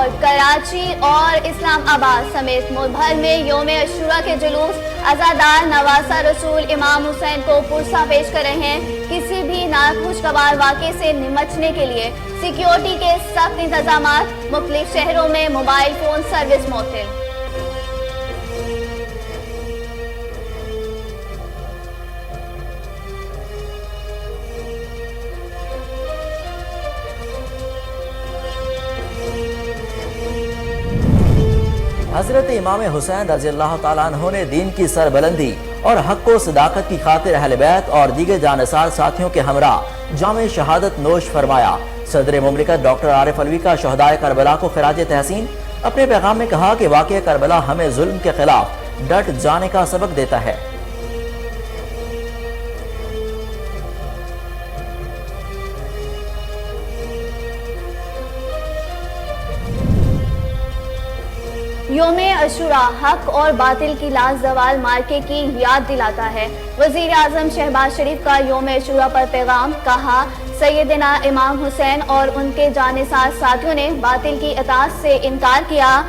और कराची और इस्लाम आबाद समेत मुल्क भर में यौम अशूरा के जुलूस अज़ादार नवासा रसूल इमाम हुसैन को पुरसा पेश कर रहे हैं। किसी भी नाखुशगवार वाक़े से निमटने के लिए सिक्योरिटी के सख्त इंतजामात, मुख्तलिफ शहरों में मोबाइल फोन सर्विस मुअत्तल। हजरत इमाम हुसैन रज़ियल्लाहु ताला अन्हु ने दीन की सरबलंदी और हक़ व सदाकत की खातिर अहले बैत और दीगर जानसार साथियों के हमरा जामे शहादत नोश फरमाया। सदर मुमलिकत डॉक्टर आरिफ अलवी का शहदाए करबला को खिराज तहसीन। अपने पैगाम में कहा कि वाक़या करबला हमें जुल्म के खिलाफ डट जाने का सबक देता है। यौम अशूरा हक और बातिल की लाजवाल मार्के की याद दिलाता है। वजीर आजम शहबाज शरीफ का यौम अशूरा पर पैगाम। कहा, सैयदना इमाम हुसैन और उनके जानिसार साथियों ने बातिल की इताअत से इनकार किया।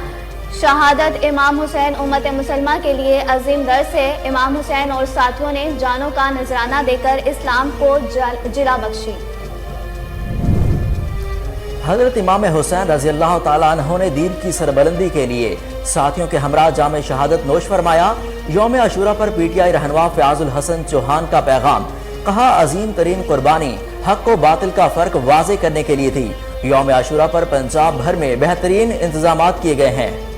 शहादत इमाम हुसैन उम्मत मुसलमा के लिए अजीम दर्स है। इमाम हुसैन और साथियों ने जानों का नजराना देकर इस्लाम को जिला बख्शी। हजरत इमाम हुसैन रज़ियल्लाहु ताला अन्हु ने दीन की सरबलंदी के लिए साथियों के हमरा जामे शहादत नोश फरमाया। यौम अशूरा पर पीटीआई रहनुमा फयाजुल हसन चौहान का पैगाम। कहा, अजीम तरीन कुर्बानी हक व बातिल का फर्क वाज़े करने के लिए थी। यौम अशूरा पर पंजाब भर में बेहतरीन इंतजामात किए गए हैं।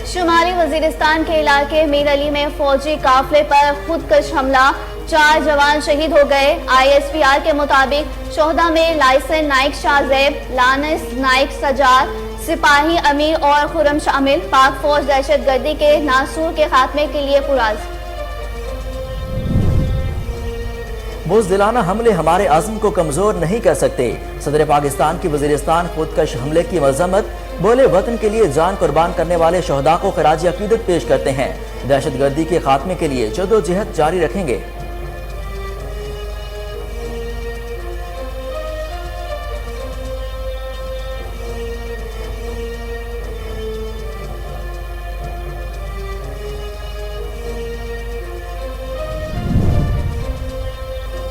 शुमाली वजीरिस्तान के इलाके मीर अली में फौजी काफिले पर खुदकश हमला, 4 जवान शहीद हो गए। ISPR के मुताबिक शोहदा में लाइसन नाइक शाहजेब, लानस नाइक सजाद, सिपाही अमीर और खुरम शामिल। पाक फौज दहशत गर्दी के नासूर के खात्मे के लिए पुराज। बुज़दिलाना हमले हमारे अज़्म को कमजोर नहीं कर सकते। सदर पाकिस्तान की वजीरिस्तान खुदकश हमले की मजम्मत। बोले, वतन के लिए जान कुर्बान करने वाले शहदा को खराज अकीदत पेश करते हैं। दहशत गर्दी के खात्मे के लिए जद्दोजहद जारी रखेंगे।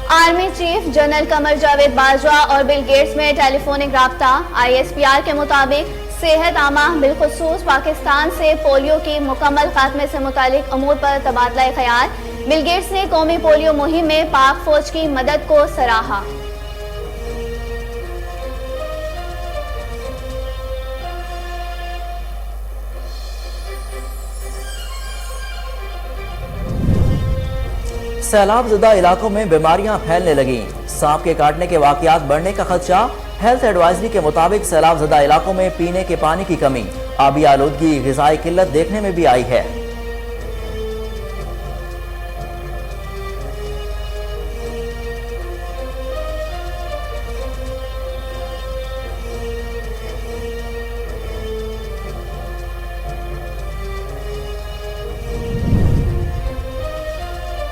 Army chief general Qamar Javed Bajwa और बिल गेट्स में टेलीफोनिक राब्ता। ISPR के मुताबिक सेहत आमा बिलखुसूस पाकिस्तान से पोलियो की मुकम्मल खात्मे से मुतालिक अमूर पर तबादला ख्याल। बिल गेट्स ने कौमी पोलियो मुहिम में पाक फौज की मदद को सराहा। सैलाब ज़दा इलाकों में बीमारियां फैलने लगी। सांप के काटने के वाकयात बढ़ने का खदशा। हेल्थ एडवाइजरी के मुताबिक सैलाब ज़दा इलाकों में पीने के पानी की कमी, आबी आलूदगी, ग़िज़ाई किल्लत देखने में भी आई है।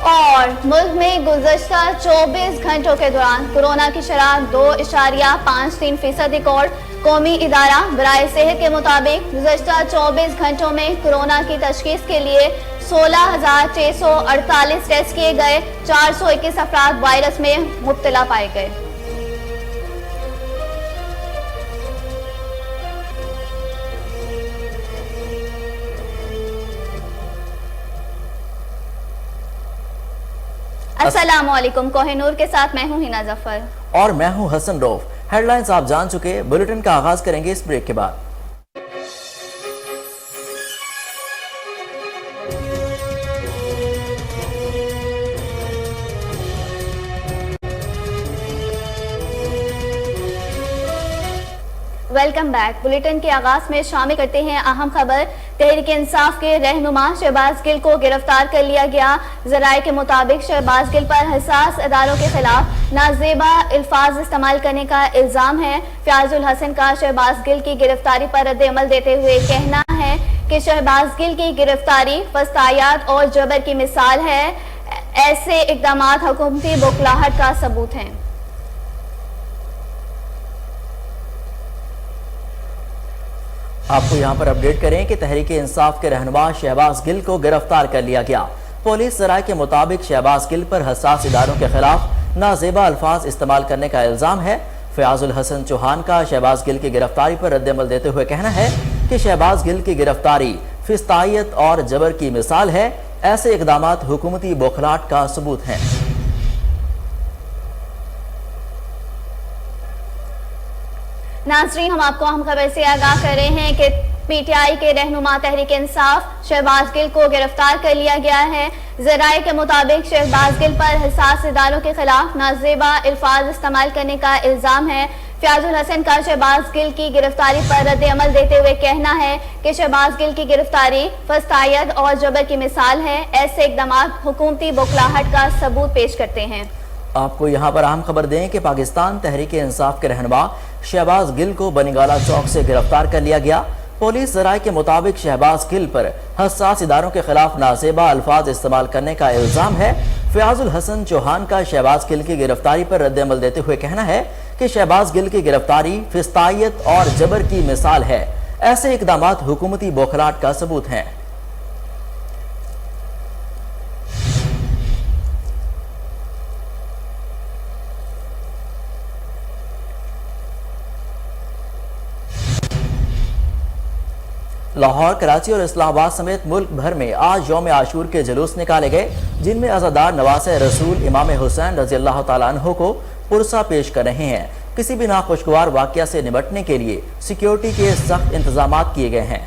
और मुल्क में गुज़श्ता 24 घंटों के दौरान कोरोना की शरह 2.53% रिकॉर्ड। कौमी इदारा बराए सेहत के मुताबिक गुज़श्ता 24 घंटों में कोरोना की तशखीस के लिए 16,648 टेस्ट किए गए। 421 अफराद वायरस में मुब्तला पाए गए। अस्सलामुअलैकुम। कोहिनूर के साथ मैं हूं हिना जफर और मैं हूं हसन रऊफ। हेडलाइंस आप जान चुके। बुलेटिन का आगाज करेंगे इस ब्रेक के बाद। Welcome back. बुलेटिन के आगाज में शामिल करते हैं अहम खबर। तहरीक इंसाफ के रहनुमा शहबाज गिल को गिरफ्तार कर लिया गया। जराये के मुताबिक शहबाज गिल पर हसास अदारों के खिलाफ नाजेबा अल्फाज इस्तेमाल करने का इल्जाम है। फयाजुल हसन का शहबाज गिल की गिरफ्तारी पर रद्द-ए-अमल देते हुए कहना है कि शहबाज गिल की गिरफ्तारी फसायात और जबर की मिसाल है। ऐसे इकदामात हुकूमती बौखलाहट का सबूत हैं। आपको यहाँ पर अपडेट करें कि तहरीक इंसाफ के रहनुमा शहबाज गिल को गिरफ्तार कर लिया गया। पुलिस ज़राए के मुताबिक शहबाज गिल पर हसास इदारों के खिलाफ नाजेबा अल्फाज इस्तेमाल करने का इल्ज़ाम है। फयाजुल हसन चौहान का शहबाज गिल की गिरफ्तारी पर रद्दअमल देते हुए कहना है कि शहबाज गिल की गिरफ्तारी फिस्तायत और जबर की मिसाल है। ऐसे इकदामात हुकूमती बौखलाहट का सबूत हैं। नाज़रीन, हम आपको अहम खबर से आगाह कर रहे हैं कि पीटीआई के रहनुमा तहरीक इंसाफ शहबाज गिल को गिरफ्तार कर लिया गया है। ज़राए के मुताबिक शहबाज गिल पर हसास इदारों के खिलाफ नाजेबा अल्फाज इस्तेमाल करने का इल्ज़ाम है। फयाजुल हसन का शहबाज गिल की गिरफ्तारी पर रद्द-ए-अमल देते हुए कहना है कि शहबाज गिल की गिरफ्तारी फसाद और जबर की मिसाल है। ऐसे इक़दामात हुकूमती बौखलाहट का सबूत पेश करते हैं। आपको यहाँ पर अहम खबर दें कि पाकिस्तान तहरीक इंसाफ के रहनुमा शहबाज गिल को बनिगाला चौक से गिरफ्तार कर लिया गया। पुलिस ज़राए के मुताबिक शहबाज गिल पर हसास इदारों के खिलाफ नाजेबा अल्फाज इस्तेमाल करने का इल्ज़ाम है। फयाजुल हसन चौहान का शहबाज गिल की गिरफ्तारी पर रद्द-ए-अमल देते हुए कहना है कि शहबाज गिल की गिरफ्तारी फिस्तायत और जबर की मिसाल है। ऐसे इकदामात हुकूमती बौखलाहट का सबूत हैं। लाहौर, कराची और इस्लामाबाद समेत मुल्क भर में आज यौम आशूर के जुलूस निकाले गए, जिनमें अज़ादार नवासे रसूल इमाम हुसैन रज़ी अल्लाह तआला अन्हु को पुरसा पेश कर रहे हैं। किसी भी नाखुशगवार वाक़या से निपटने के लिए सिक्योरिटी के सख्त इंतजामात किए गए हैं।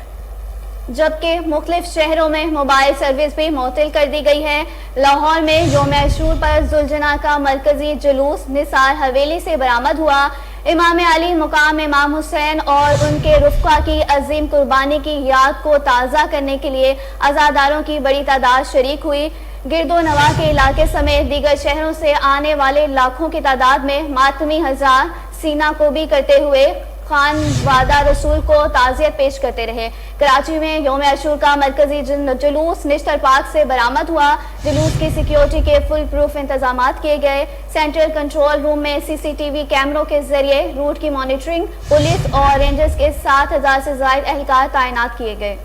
जबकि मुख्तलिफ शहरों में मोबाइल सर्विस भी मुअत्तल कर दी गई है। लाहौर में यौम आशूर पर जुलजना का मरकजी जुलूस निसार हवेली से बरामद हुआ। इमाम अली मुकाम इमाम हुसैन और उनके रुफ़क़ा की अजीम कुर्बानी की याद को ताज़ा करने के लिए अज़ादारों की बड़ी तादाद शरीक हुई। गिरदो नवा के इलाके समेत दीगर शहरों से आने वाले लाखों की तादाद में मातमी हजार सीना को भी करते हुए खान वादा रसूल को ताज़ियत पेश करते रहे। कराची में यौम आशूर का मरकजी जुलूस निश्तर पार्क से बरामद हुआ। जुलूस की सिक्योरिटी के फुल प्रूफ इंतजामात किए गए। सेंट्रल कंट्रोल रूम में CCTV कैमरों के जरिए रूट की मॉनिटरिंग, पुलिस और रेंजर्स के 7,000 से ज़ायद एहलकार तैनात किए गए।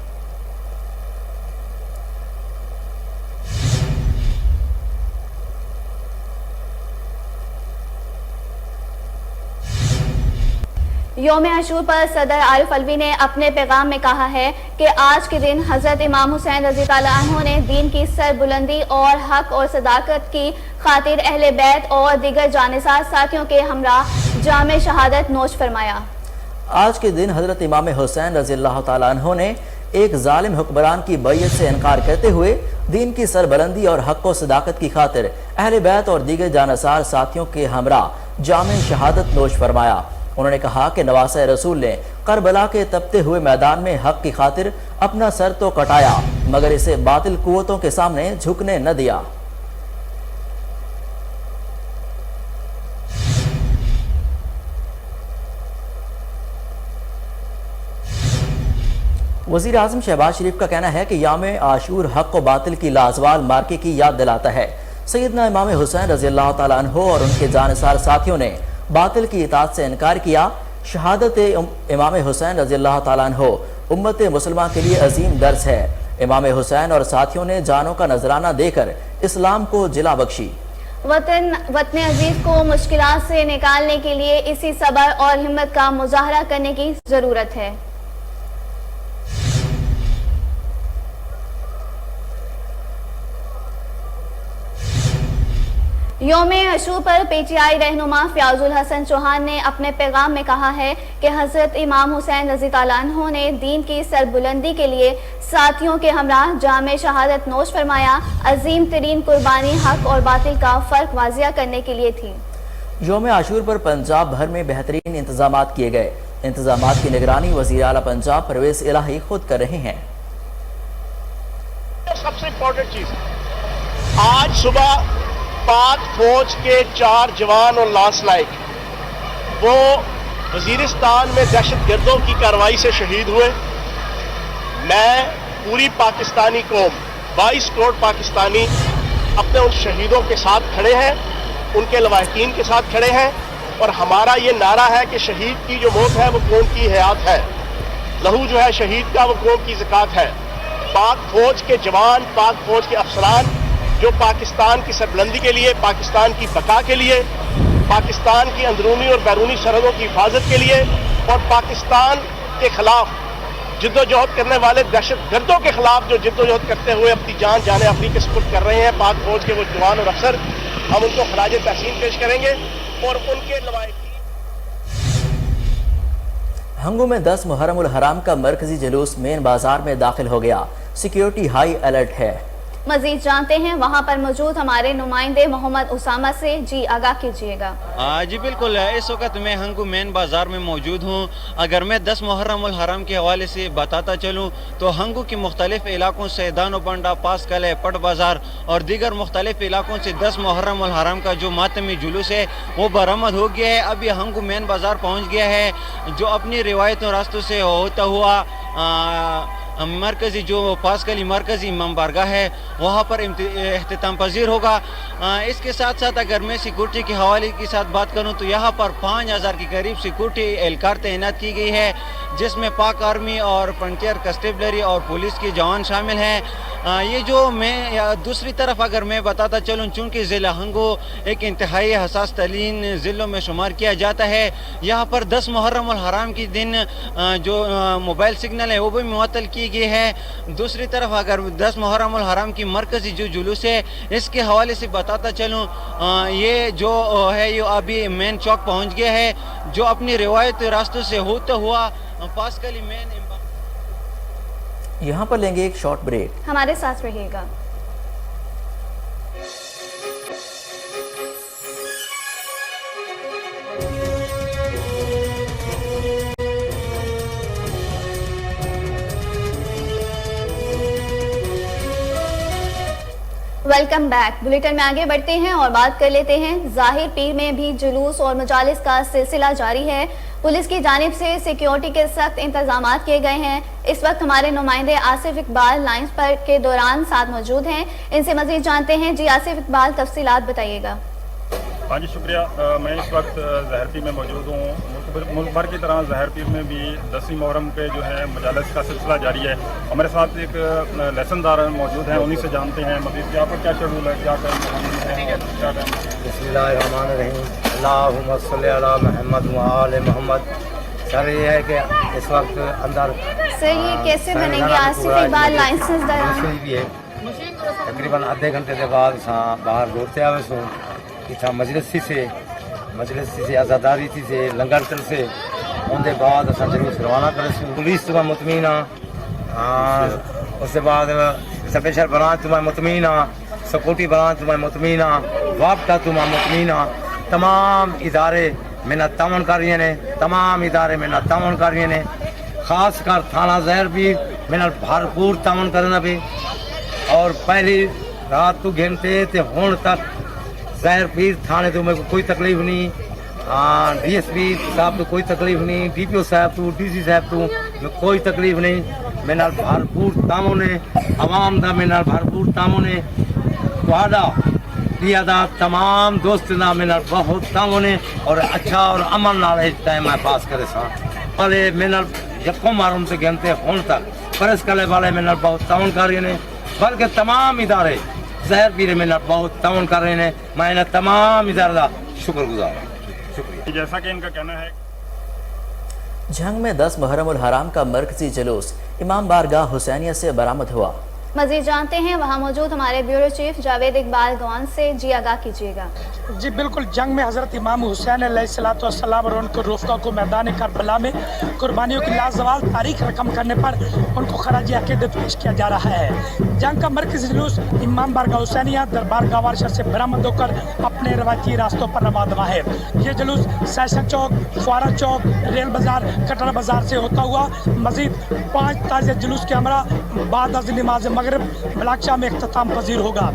यौम आशूर पर सदर आरिफ अलवी ने अपने पैगाम में कहा है कि आज के दिन हजरत इमाम हुसैन रज़ी ताला अन्हु ने दीन की सरबुलंदी और हक और सदाकत की खातिर अहले बैत और दीगर जानिसार साथियों के हमरा जामे शहादत नोश फरमाया। आज के दिन हजरत इमाम हुसैन रज़ी अल्लाह तआला अन्हु ने एक जालिम हुक्मरान की बैयत से इनकार करते हुए दीन की सरबुलंदी और हक और सदाकत की खातिर अहले बैत और दीगर जानिसार साथियों के हमरा जामे शहादत नोश फरमाया। उन्होंने कहा कि नवासे रसूल ने करबला के तपते हुए मैदान में हक की खातिर अपना सर तो कटाया, मगर इसे बातिल कुव्वतों के सामने झुकने न दिया। वज़ीर आज़म शहबाज शरीफ का कहना है कि याम आशूर हक व बातिल की लाजवाल मार्के की याद दिलाता है। सैयदना इमाम हुसैन रज़ी अल्लाह तआला अन्हु और उनके जानिसार साथियों ने बातिल की इताअत से इनकार किया। शहादत इमाम हुसैन रज़ी अल्लाह तआला अन्हु उम्मत मुसलमान के लिए अजीम दर्स है। इमाम हुसैन और साथियों ने जानों का नजराना देकर इस्लाम को जिला बख्शी। वतन अजीज को मुश्किलात से निकालने के लिए इसी सब्र और हिम्मत का मुजाहरा करने की जरूरत है। यौम आशूर पर पीटीआई रहनुमा फयाजुल हसन चौहान ने अपने पैगाम में कहा है कि हजरत इमाम हुसैन रज़ी ताला अन्हु ने दीन की सरबुलंदी के लिए साथियों के हमरा जामे शहादत नोश फरमाया। अजीम तरीन कुर्बानी हक और बातिल का फर्क वाजिया करने के लिए थी। यौम आशूर पर पंजाब भर में बेहतरीन इंतजामात किए गए। इंतजामात की निगरानी वज़ीर आला पंजाब परवेज इलाही खुद कर रहे हैं। सबसे इम्पोर्टेंट चीज, आज सुबह पाक फौज के 4 जवान और लांस नाइक वो वजीरिस्तान में दहशत गर्दों की कार्रवाई से शहीद हुए। मैं पूरी पाकिस्तानी कौम 22 करोड़ पाकिस्तानी अपने उन शहीदों के साथ खड़े हैं, उनके लवाहिकीन के साथ खड़े हैं। और हमारा ये नारा है कि शहीद की जो मौत है वो कौम की हयात है, लहू जो है शहीद का वो कौम की ज़कात है। पाक फौज के जवान, पाक फौज के अफसरान जो पाकिस्तान की सरबुलंदी के लिए, पाकिस्तान की बका के लिए, पाकिस्तान की अंदरूनी और बैरूनी सरहदों की हिफाजत के लिए और पाकिस्तान के खिलाफ जिद्दोजहद करने वाले दहशत गर्दों के खिलाफ जो जिद्दोजहद करते हुए अपनी जान अपनी के सुपुर्द कर रहे हैं पाक फौज के वो जवान और अफसर, हम उनको खराज तहसीन पेश करेंगे और उनके लवाहिकीन। हंगू में 10 मुहर्रम उल हराम का मरकजी जुलूस मेन बाजार में दाखिल हो गया। सिक्योरिटी हाई अलर्ट है। मजीद जानते हैं वहाँ पर मौजूद हमारे नुमाइंदे मोहम्मद उसामा से। जी आगाह कीजिएगा। जी बिल्कुल, इस वक्त मैं हंगू मेन बाज़ार में मौजूद हूँ। अगर मैं 10 मुहर्रम उल हराम के हवाले से बताता चलूँ तो हंगू के मुख्तलिफ इलाकों से दानो बंडा, पास कले, पट बाज़ार और दीगर मुख्तलिफ इलाकों से 10 मुहर्रम उल हराम का जो मातमी जुलूस है वो बरामद हो गया है। अब ये हंगू मेन बाज़ार पहुँच गया है, जो अपनी रिवायतों रास्तों से होता हुआ मरकज़ी जो पास कली मरकज़ी इमाम बारगाह है वहाँ पर इख्तिताम पजीर होगा। इसके साथ साथ अगर मैं सिक्योरिटी के हवाले के साथ बात करूँ तो यहाँ पर 5000 के करीब सिक्योरिटी एहलकार तैनात की गई है, जिसमें पाक आर्मी और फ्रंटियर कंस्टेबलरी और पुलिस के जवान शामिल हैं। ये जो मैं दूसरी तरफ अगर मैं बताता चलूँ, चूँकि ज़िला हंगू एक इंतहाई हसास तरीन ज़िलों में शुमार किया जाता है, यहाँ पर 10 मुहर्रम उल हराम के दिन जो मोबाइल सिग्नल है वो भी मुअत्तल की गई है। दूसरी तरफ अगर 10 मुहर्रम उल हराम की मरकज़ी जो जुलूस है इसके हवाले से बताता चलूँ, ये जो है ये अभी मेन चौक पहुँच गया है, जो अपनी रिवायती रास्तों से होता हुआ पास कली मेन। यहाँ पर लेंगे एक शॉर्ट ब्रेक, हमारे साथ रहिएगा। Welcome back. बुलेटिन में आगे बढ़ते हैं और बात कर लेते हैं। ज़ाहिर पीर में भी जुलूस और मजालिस का सिलसिला जारी है। पुलिस की जानिब से सिक्योरिटी के सख्त इंतजाम किए गए हैं। इस वक्त हमारे नुमाइंदे आसिफ इकबाल लाइन्स पर के दौरान साथ मौजूद हैं, इनसे मजीद जानते हैं। जी आसिफ इकबाल, तफसीलात बताइएगा। हाँ जी शुक्रिया। मैं इस वक्त ज़हर पीर में मौजूद हूँ। मुल्क भर की तरह ज़हर पीर में भी 10वीं मुहर्रम के जो है मजालिस का सिलसिला जारी है। हमारे साथ एक लेसनदार मौजूद हैं, उन्हीं से जानते हैं मज़ीद कि यहाँ पर क्या शेड्यूल है, क्या टाइम। बिस्मिल्लाहिर्रहमानिर्रहीम, अल्लाहुम्मा सल्ली अला मुहम्मद व आले मुहम्मद। सर ये है कि इस वक्त अंदर सर ये कैसे बनेंगे आसिफ इकबाल लाइसेंस दौरान भी है। तकरीबन आधे घंटे के बाद बाहर दौड़ते आवे सो इतना मजलिसी से आज़ादारी थी से लंगर चल से उनके बाद असा जुलूस रवाना करे। पुलिस तुम्हें मुतमीन उसके बाद स्पेशल ब्रांच तुम्हें मुतमीन, सिक्योरिटी ब्रांच तुम्हें मुतमीन, वापटा तुम्हें मुतमीन। तमाम इदारे मेरा तावन कर रही ने, तमाम इदारे मेरा तावन कर रही ने। खास कर थाना ज़हर भी मेरा भरपूर तावन करना पे। और पहली रात तो घंटे ते हुण तक ज़हर पीर थाने तो मेरे को कोई तकलीफ नहीं, DSP साहब तो कोई तकलीफ नहीं, DPO साहब तो DC साहब तो मैं कोई तकलीफ नहीं। मेरे नाल भरपूर तामुन है, आवाम का मेरे नाल भरपूर तामुन है। तुहाडा लियादा तमाम दोस्त ना मेरे नाल बहुत तामुन है और अच्छा और अमन नाल टाइम मैं पास करे सा। पहले मेरे नाल यको मारूम से घंटे हुण तक प्रेस कले वाले मेरे नाल बहुत तामुन कर रहे हैं, बल्कि तमाम इदारे ज़हर पीर में बहुत ताउन कर रहे हैं। मैं इन्हें तमाम इदारे का शुक्रगुजार हूँ। शुक्रिया। जैसा कि इनका कहना है, झंग में 10 मुहर्रम उल हराम का मरकजी जुलूस इमाम बारगाह हुसैनिया से बरामद हुआ। मजीद जानते हैं वहाँ मौजूद हमारे ब्यूरो चीफ जावेद इकबाल गौन से। जी आगाह कीजिएगा। जी बिल्कुल, जंग में हज़रत इमाम हुसैन अलैहिस्सलाम और उनको रुफ़क़ा को मैदान करबला में कुर्बानियों की लाजवाल तारीख रकम करने पर उनको खराज अक़ीदत पेश किया जा रहा है। जंग का मरकज़ी जुलूस इमाम बारगाह हुसैनिया दरबार गावार शहर से बरामद होकर अपने रवायती रास्तों पर रवा दवा है। ये जुलूस सेशन चौक, फुआरा चौक, रेल बाज़ार, कटरा बाज़ार से होता हुआ मज़ीद 5 ताज़िया जुलूस के हमरा बाद नमाज मगरब बलाकशाह में इख्तिताम पजीर होगा।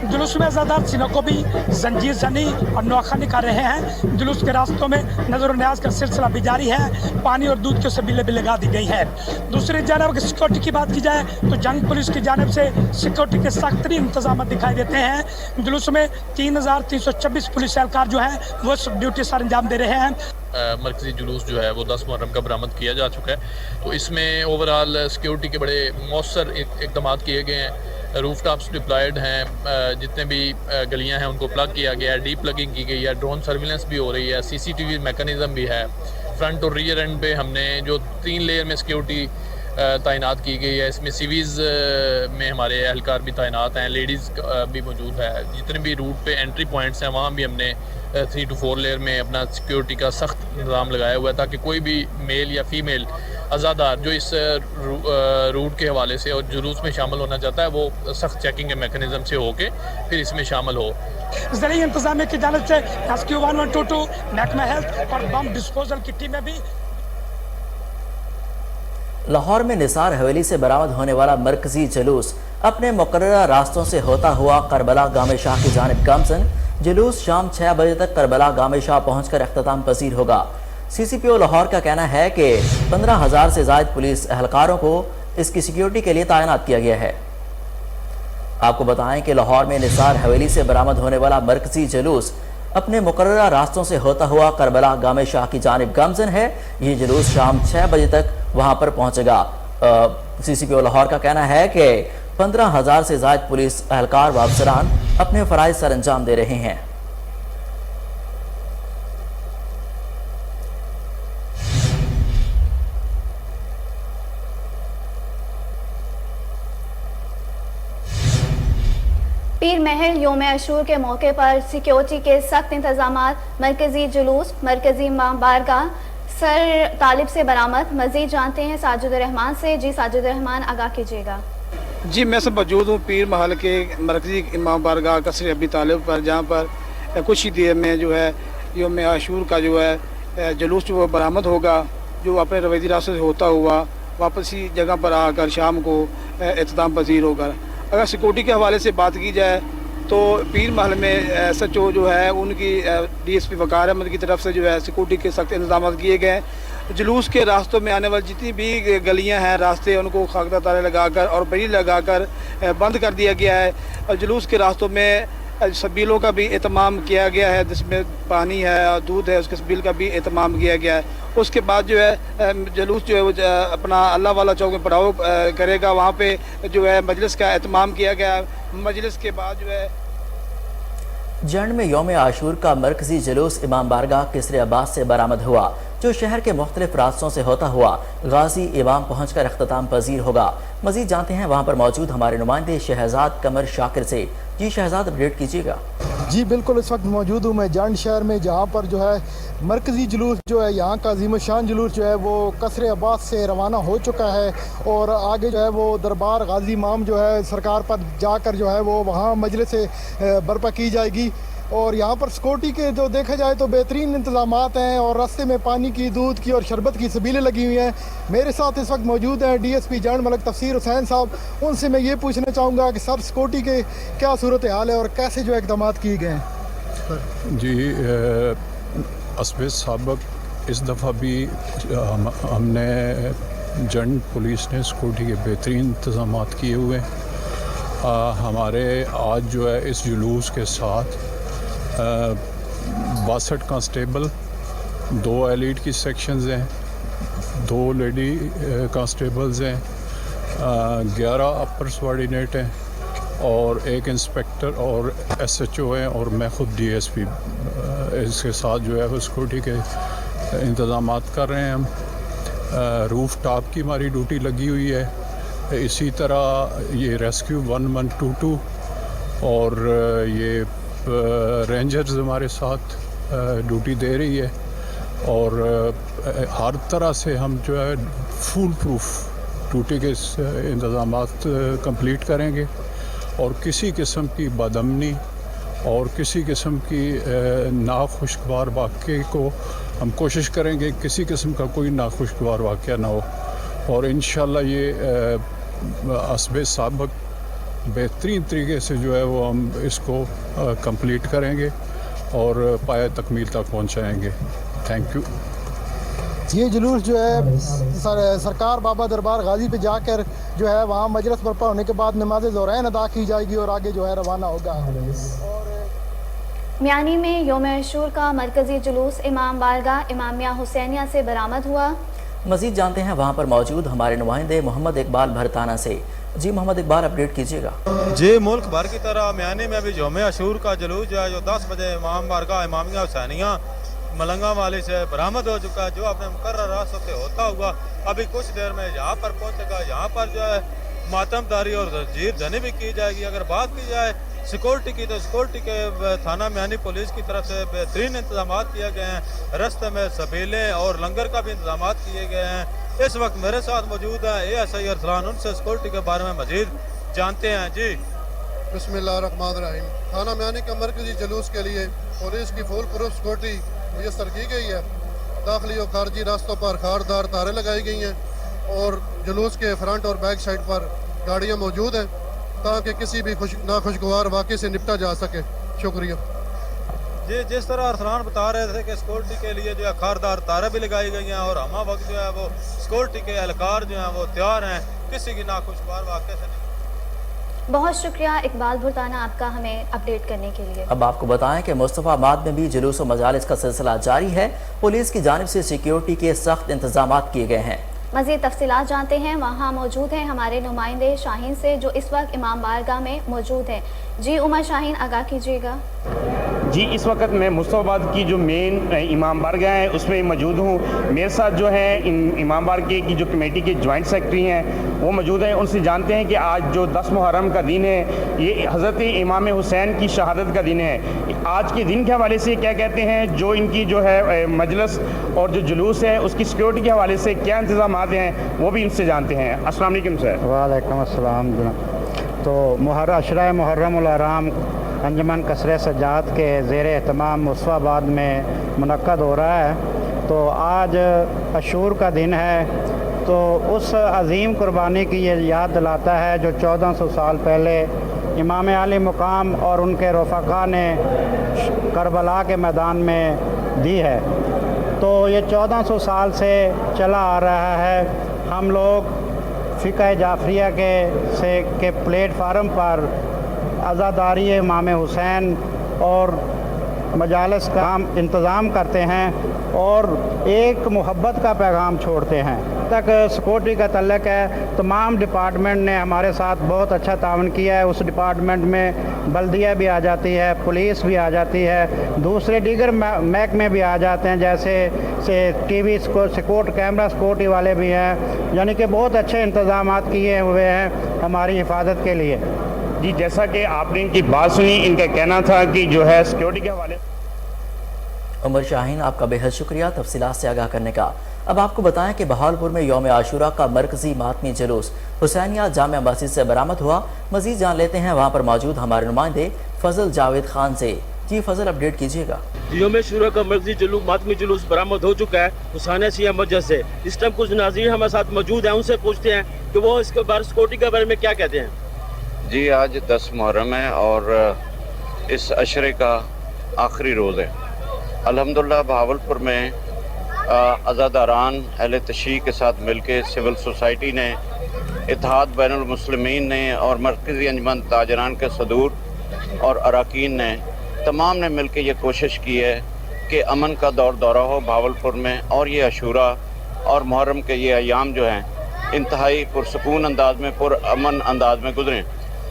जुलूस में अज़ादार सिनों को भी जंजीर जनी और नौखा निकाल रहे हैं। जुलूस के रास्तों में नजर न्याज का सिलसिला भी जारी है। पानी और दूध की सबीलें भी लगा दी गई हैं। दूसरी जानब अगर सिक्योरिटी की बात की जाए तो जंग पुलिस की जानब से सिक्योरिटी के सख्त तरीन इंतजाम दिखाई देते हैं। जुलूस में 3326 पुलिस एहलकार जो हैं वो ड्यूटी सर अंजाम दे रहे हैं। मरकज़ी जुलूस जो है वो 10 मुहर्रम का बरामद किया जा चुका है। तो इसमें ओवरऑल सिक्योरिटी के बड़े मौसर इक़दाम किए गए हैं। रूफ टॉप्स डिप्लॉयड हैं, जितने भी गलियां हैं उनको प्लग किया गया है, डी प्लगिंग की गई है, ड्रोन सर्विलेंस भी हो रही है, CCTV मैकेनिज़्म भी है। फ्रंट और रियर एंड पे हमने जो 3 लेयर में सिक्योरिटी तैनात की गई है। इसमें सिवीज़ में हमारे एहलकार भी तैनात हैं, लेडीज़ भी मौजूद है। जितने भी रूट पे एंट्री पॉइंट्स हैं वहाँ भी हमने 3 to 4 लेयर में अपना सिक्योरिटी का सख्त इंतज़ाम लगाया हुआ है, ताकि कोई भी मेल या फीमेल आज़ादार जो इस रूट के हवाले से और जुलूस में शामिल होना चाहता है वो सख्त चेकिंग के मैकेनिज़्म से होके फिर इसमें शामिल हो। ज़रिए इंतज़ामिया की जानिब से रेस्क्यू 1122, महकमा हेल्थ और बम डिस्पोजल की टीमें भी। लाहौर में निसार हवेली से बरामद होने वाला मरकजी जुलूस अपने मुकर्ररा रास्तों से होता हुआ करबला गामे शाह की जानिब गामजन। जुलूस शाम 6 बजे तक करबला गामे शाह पहुँचकर अख्ताम पजीर होगा। CCPO लाहौर का कहना है कि 15,000 से ज़ायद पुलिस एहलकारों को इसकी सिक्योरिटी के लिए तैनात किया गया है। आपको बताएं कि लाहौर में निसार हवेली से बरामद होने वाला मरकजी जुलूस अपने मुकर्ररा रास्तों से होता हुआ करबला गामे शाह की जानिब गामजन है। ये जुलूस शाम 6 बजे तक वहां पर पहुंचेगा। CCPO लाहौर का कहना है कि 15,000 से ज़ायद पुलिस एहलकार व अफसरान अपने फ़राइज़ सर अंजाम दे रहे हैं। पीर महल योम अशूर के मौके पर सिक्योरिटी के सख्त इंतजाम। मरकजी जुलूस मरकजी बारगाह सर तालिब से बरामद। मजीद जानते हैं साजिद रहमान से। जी साजिद रहमान, आगाह कीजिएगा। जी, मैं सब मौजूद हूँ पीर महल के मरकजी इमाम बारगाह कसर अबी तालिब पर, जहाँ पर कुछ ही देर में जो है योम आशूर का जो है जुलूस जो बरामद होगा, जो अपने रवायती रास्ते से होता हुआ वापस ही जगह पर आकर शाम को इख्तिताम पजीर होगा। अगर सिक्योरिटी के हवाले से बात की जाए तो पीर महल में SHO जो है उनकी DSP वकार अहमद की तरफ से जो है सिक्योरिटी के सख्त इंतजाम किए गए हैं। जुलूस के रास्तों में आने वाली जितनी भी गलियां हैं, रास्ते, उनको खाकदा तारे लगाकर और बरी लगाकर बंद कर दिया गया है। और जुलूस के रास्तों में सबीलों का भी एहतमाम किया गया है, जिसमें पानी है और दूध है, उसके सबील का भी एहतमाम किया गया है। उसके बाद जो है जुलूस जो है वो अपना अल्लाह वाला चौक में पड़ाव करेगा, वहाँ पे जो है मजलिस का एहतमाम किया गया है। मजलिस के बाद जो है जंड में योम आशूर का मरकजी जुलूस इमाम बारगाह किसरे अब्बास से बरामद हुआ, जो शहर के मुख्तलिफ रास्तों से होता हुआ गाजी इमाम पहुँच कर अख्ताम पजीर होगा। मजीद जानते हैं वहाँ पर मौजूद हमारे नुमाइंदे शहजाद कमर शाकिर से। जी शहजाद, अपडेट कीजिएगा। जी बिल्कुल, इस वक्त मौजूद हूँ मैं जंड शहर में, जहाँ पर जो है मरकज़ी जुलूस जो है यहाँ का अज़ीम शान जुलूस जो है वो कसर अब्बास से रवाना हो चुका है और आगे जो है वो दरबार गाजी इमाम जो है सरकार पर जाकर जो है वो वहाँ मजलिस बर्पा की जाएगी। और यहाँ पर सिक्योरिटी के जो देखा जाए तो बेहतरीन इंतजामात हैं और रास्ते में पानी की, दूध की और शरबत की सबीलें लगी हुई हैं। मेरे साथ इस वक्त मौजूद हैं DSP जंड मलक तफसीर हुसैन साहब। उनसे मैं ये पूछना चाहूँगा कि सर सिक्योरिटी के क्या सूरत हाल है और कैसे जो इक़दाम किए गए हैं। जी, असब साबक इस दफ़ा भी हमने जंड पुलिस ने सिक्योरिटी के बेहतरीन इंतजाम किए हुए हैं। हमारे आज जो है इस जुलूस के साथ 62 कांस्टेबल, 2 एलीट की सेक्शंस हैं, 2 लेडी कांस्टेबल्स हैं, 11 अपर सबॉर्डिनेट हैं और 1 इंस्पेक्टर और SHO हैं और मैं ख़ुद DSP इसके साथ जो है वो सिक्योरिटी के इंतज़ाम कर रहे हैं। हम रूफ टॉप की हमारी ड्यूटी लगी हुई है, इसी तरह ये रेस्क्यू 1122 और ये रेंजर्स हमारे साथ ड्यूटी दे रही है और हर तरह से हम जो है फुल प्रूफ ड्यूटी के इंतज़ाम कंप्लीट करेंगे और किसी किस्म की बदअमनी और किसी किस्म की नाखुशगवार वाक़े को हम कोशिश करेंगे किसी किस्म का कोई नाखुशगवार वाक़या ना हो और इंशाअल्लाह ये असब साबक बेहतरीन तरीके से जो है वो हम इसको कंप्लीट करेंगे और पाया तकमील तक पहुंचाएंगे। Thank you. ये जुलूस जो है सरकार बाबा दरबार गाजी पे जाकर जो है वहाँ मजलिस बर्पा होने के बाद नमाज ज़ोहरैन अदा की जाएगी और आगे जो है रवाना होगा। मियानी में योम अशूर का मरकजी जुलूस इमाम बारगाह इमामिया हुसैनिया से बरामद हुआ। मजीद जानते हैं वहाँ पर मौजूद हमारे नुमाइंदे मोहम्मद इकबाल भरताना से। जी मोहम्मद इकबाल, अपडेट कीजिएगा। जी, मुल्क भर की तरह मियानी में भी योम अशूर का जुलूस जो है जो 10 बजे इमाम बारगाह इमामिया हुसैनिया मलंगा वाली से बरामद हो चुका है, जो अपने मुकर्रर रास्तों से होता हुआ अभी कुछ देर में यहाँ पर पहुँचेगा। यहाँ पर जो है मातमदारी और जंजीर जनी भी की जाएगी। अगर बात की जाए सिक्योरिटी की, तो सिक्योरिटी के थाना मियानी पुलिस की तरफ से बेहतरीन इंतजाम किए गए हैं। रास्ते में सबीलें और लंगर का भी इंतजाम किए गए हैं। इस वक्त मेरे साथ मौजूद हैं ASI अरसलान, उनसे सिक्योरिटी के बारे में मजीद जानते हैं। जी बिस्मिल्लाहिर्रहमानिर्रहीम। थाना मियानी का मरकजी जुलूस के लिए पुलिस की फुल प्रूफ सिक्योरिटी मुयसर की गई है। दाखिली और खारजी रास्तों पर खारदार तारें लगाई गई हैं और जुलूस के फ्रंट और बैक साइड पर गाड़ियां मौजूद हैं ताकि किसी भी नाखुशगवार वाक़े से निपटा जा सके। शुक्रिया जी। जिस तरह अरसलान बता रहे थे कि सिक्योरिटी के लिए जो है खारदार तारें भी लगाई गई हैं और हमा वक्त जो है वो सिक्योरिटी के एहलकार जो हैं वो तैयार हैं किसी की नाखुशगवार वाक़े से। बहुत शुक्रिया इकबाल भुरताना आपका हमें अपडेट करने के लिए। अब आपको बताएं कि मुस्तफाबाद में भी जुलूस व मजालिस का सिलसिला जारी है। पुलिस की जानिब से सिक्योरिटी के सख्त इंतजाम किए गए हैं। मज़ीद तफसीलात जानते हैं, वहाँ मौजूद हैं हमारे नुमाइंदे शाहीन से जो इस वक्त इमाम बारगाह में मौजूद हैं। जी उमर शाहीन, आगाह कीजिएगा। जी, इस वक्त मैं मुस्तफाबाद की जो मेन इमाम बारगाह है उसमें मौजूद हूँ। मेरे साथ जो है इमाम बारगाह की जो कमेटी के जॉइंट सेक्रेटरी हैं वो मौजूद हैं। उनसे जानते हैं कि आज जो 10 मुहर्रम का दिन है, ये हज़रत इमाम हुसैन की शहादत का दिन है। आज के दिन के हवाले से क्या कहते हैं, जो इनकी जो है मजलिस और जो जुलूस है उसकी सिक्योरिटी के हवाले से क्या इंतजाम हैं, वो भी इनसे जानते हैं। अस्सलाम वालेकुम सर। वालेकुम अस्सलाम जनाब। तो अशरा मुहर्रमुल हराम अंजमन कसरे सजाद के ज़ेर एहतमाम मुस्तफाबाद में मुनक्कद हो रहा है। तो आज अशूर का दिन है, तो उस अजीम कुर्बानी की ये याद दिलाता है जो 1400 साल पहले इमाम आली मुकाम और उनके रफ़क़ा ने करबला के मैदान में दी है। तो ये 1400 साल से चला आ रहा है। हम लोग फ़िक़्ह जाफ़रिया के प्लेटफार्म पर आज़ादारी इमाम हुसैन और मजालिस का हम इंतज़ाम करते हैं और एक मोहब्बत का पैगाम छोड़ते हैं। तक सिक्योरिटी का तल्लक है, तमाम डिपार्टमेंट ने हमारे साथ बहुत अच्छा तावन किया है। उस डिपार्टमेंट में बल्दिया भी आ जाती है, पुलिस भी आ जाती है, दूसरे दीगर महकमे भी आ जाते हैं, जैसे TV सिक्योरिटी कैमरा सिक्योरिटी वाले भी हैं। यानी कि बहुत अच्छे इंतज़ाम किए हुए हैं हमारी हिफाजत के लिए। जी, जैसा कि आपने इनकी बात सुनी, इनका कहना था कि जो है सिक्योरिटी के हवाले। उमर शाहीन, आपका बेहद शुक्रिया तफसीलात से आगाह करने का। अब आपको बताएं कि बहावलपुर में यौम आशूरा का मरकजी मातमी जुलूस हुसैनिया जामिया मस्जिद से बरामद हुआ। मजीद जान लेते हैं वहाँ पर मौजूद हमारे नुमाइंदे फजल जावेद खान से। जी फजल, अपडेट कीजिएगा। यौम आशूरा का मरकजी जुलूस मातमी जुलूस बरामद हो चुका है हुसैनिया शिया मस्जिद से। इस टाइम कुछ नाज़रीन हमारे साथ मौजूद हैं, उनसे पूछते हैं कि वो इसके बारे सिक्योरिटी के बारे में क्या कहते हैं। जी, आज 10 मुहर्रम है और इस अशरे का आखिरी रोज़ है। अल्हम्दुलिल्लाह बहावलपुर में अज़ादारान अहले तशरीह के साथ मिलकर सिविल सोसाइटी ने, इत्तेहाद बैनुल मुस्लिमीन ने और मरकज़ी अंजमन ताजरान के सदूर और अरकान ने तमाम ने मिलकर ये कोशिश की है कि अमन का दौरा हो बहावलपुर में और ये अशूरा और मुहर्रम के ये अयाम जो हैं इंतहाई पुरसकून अंदाज में, पुरअमन अंदाज में गुजरें।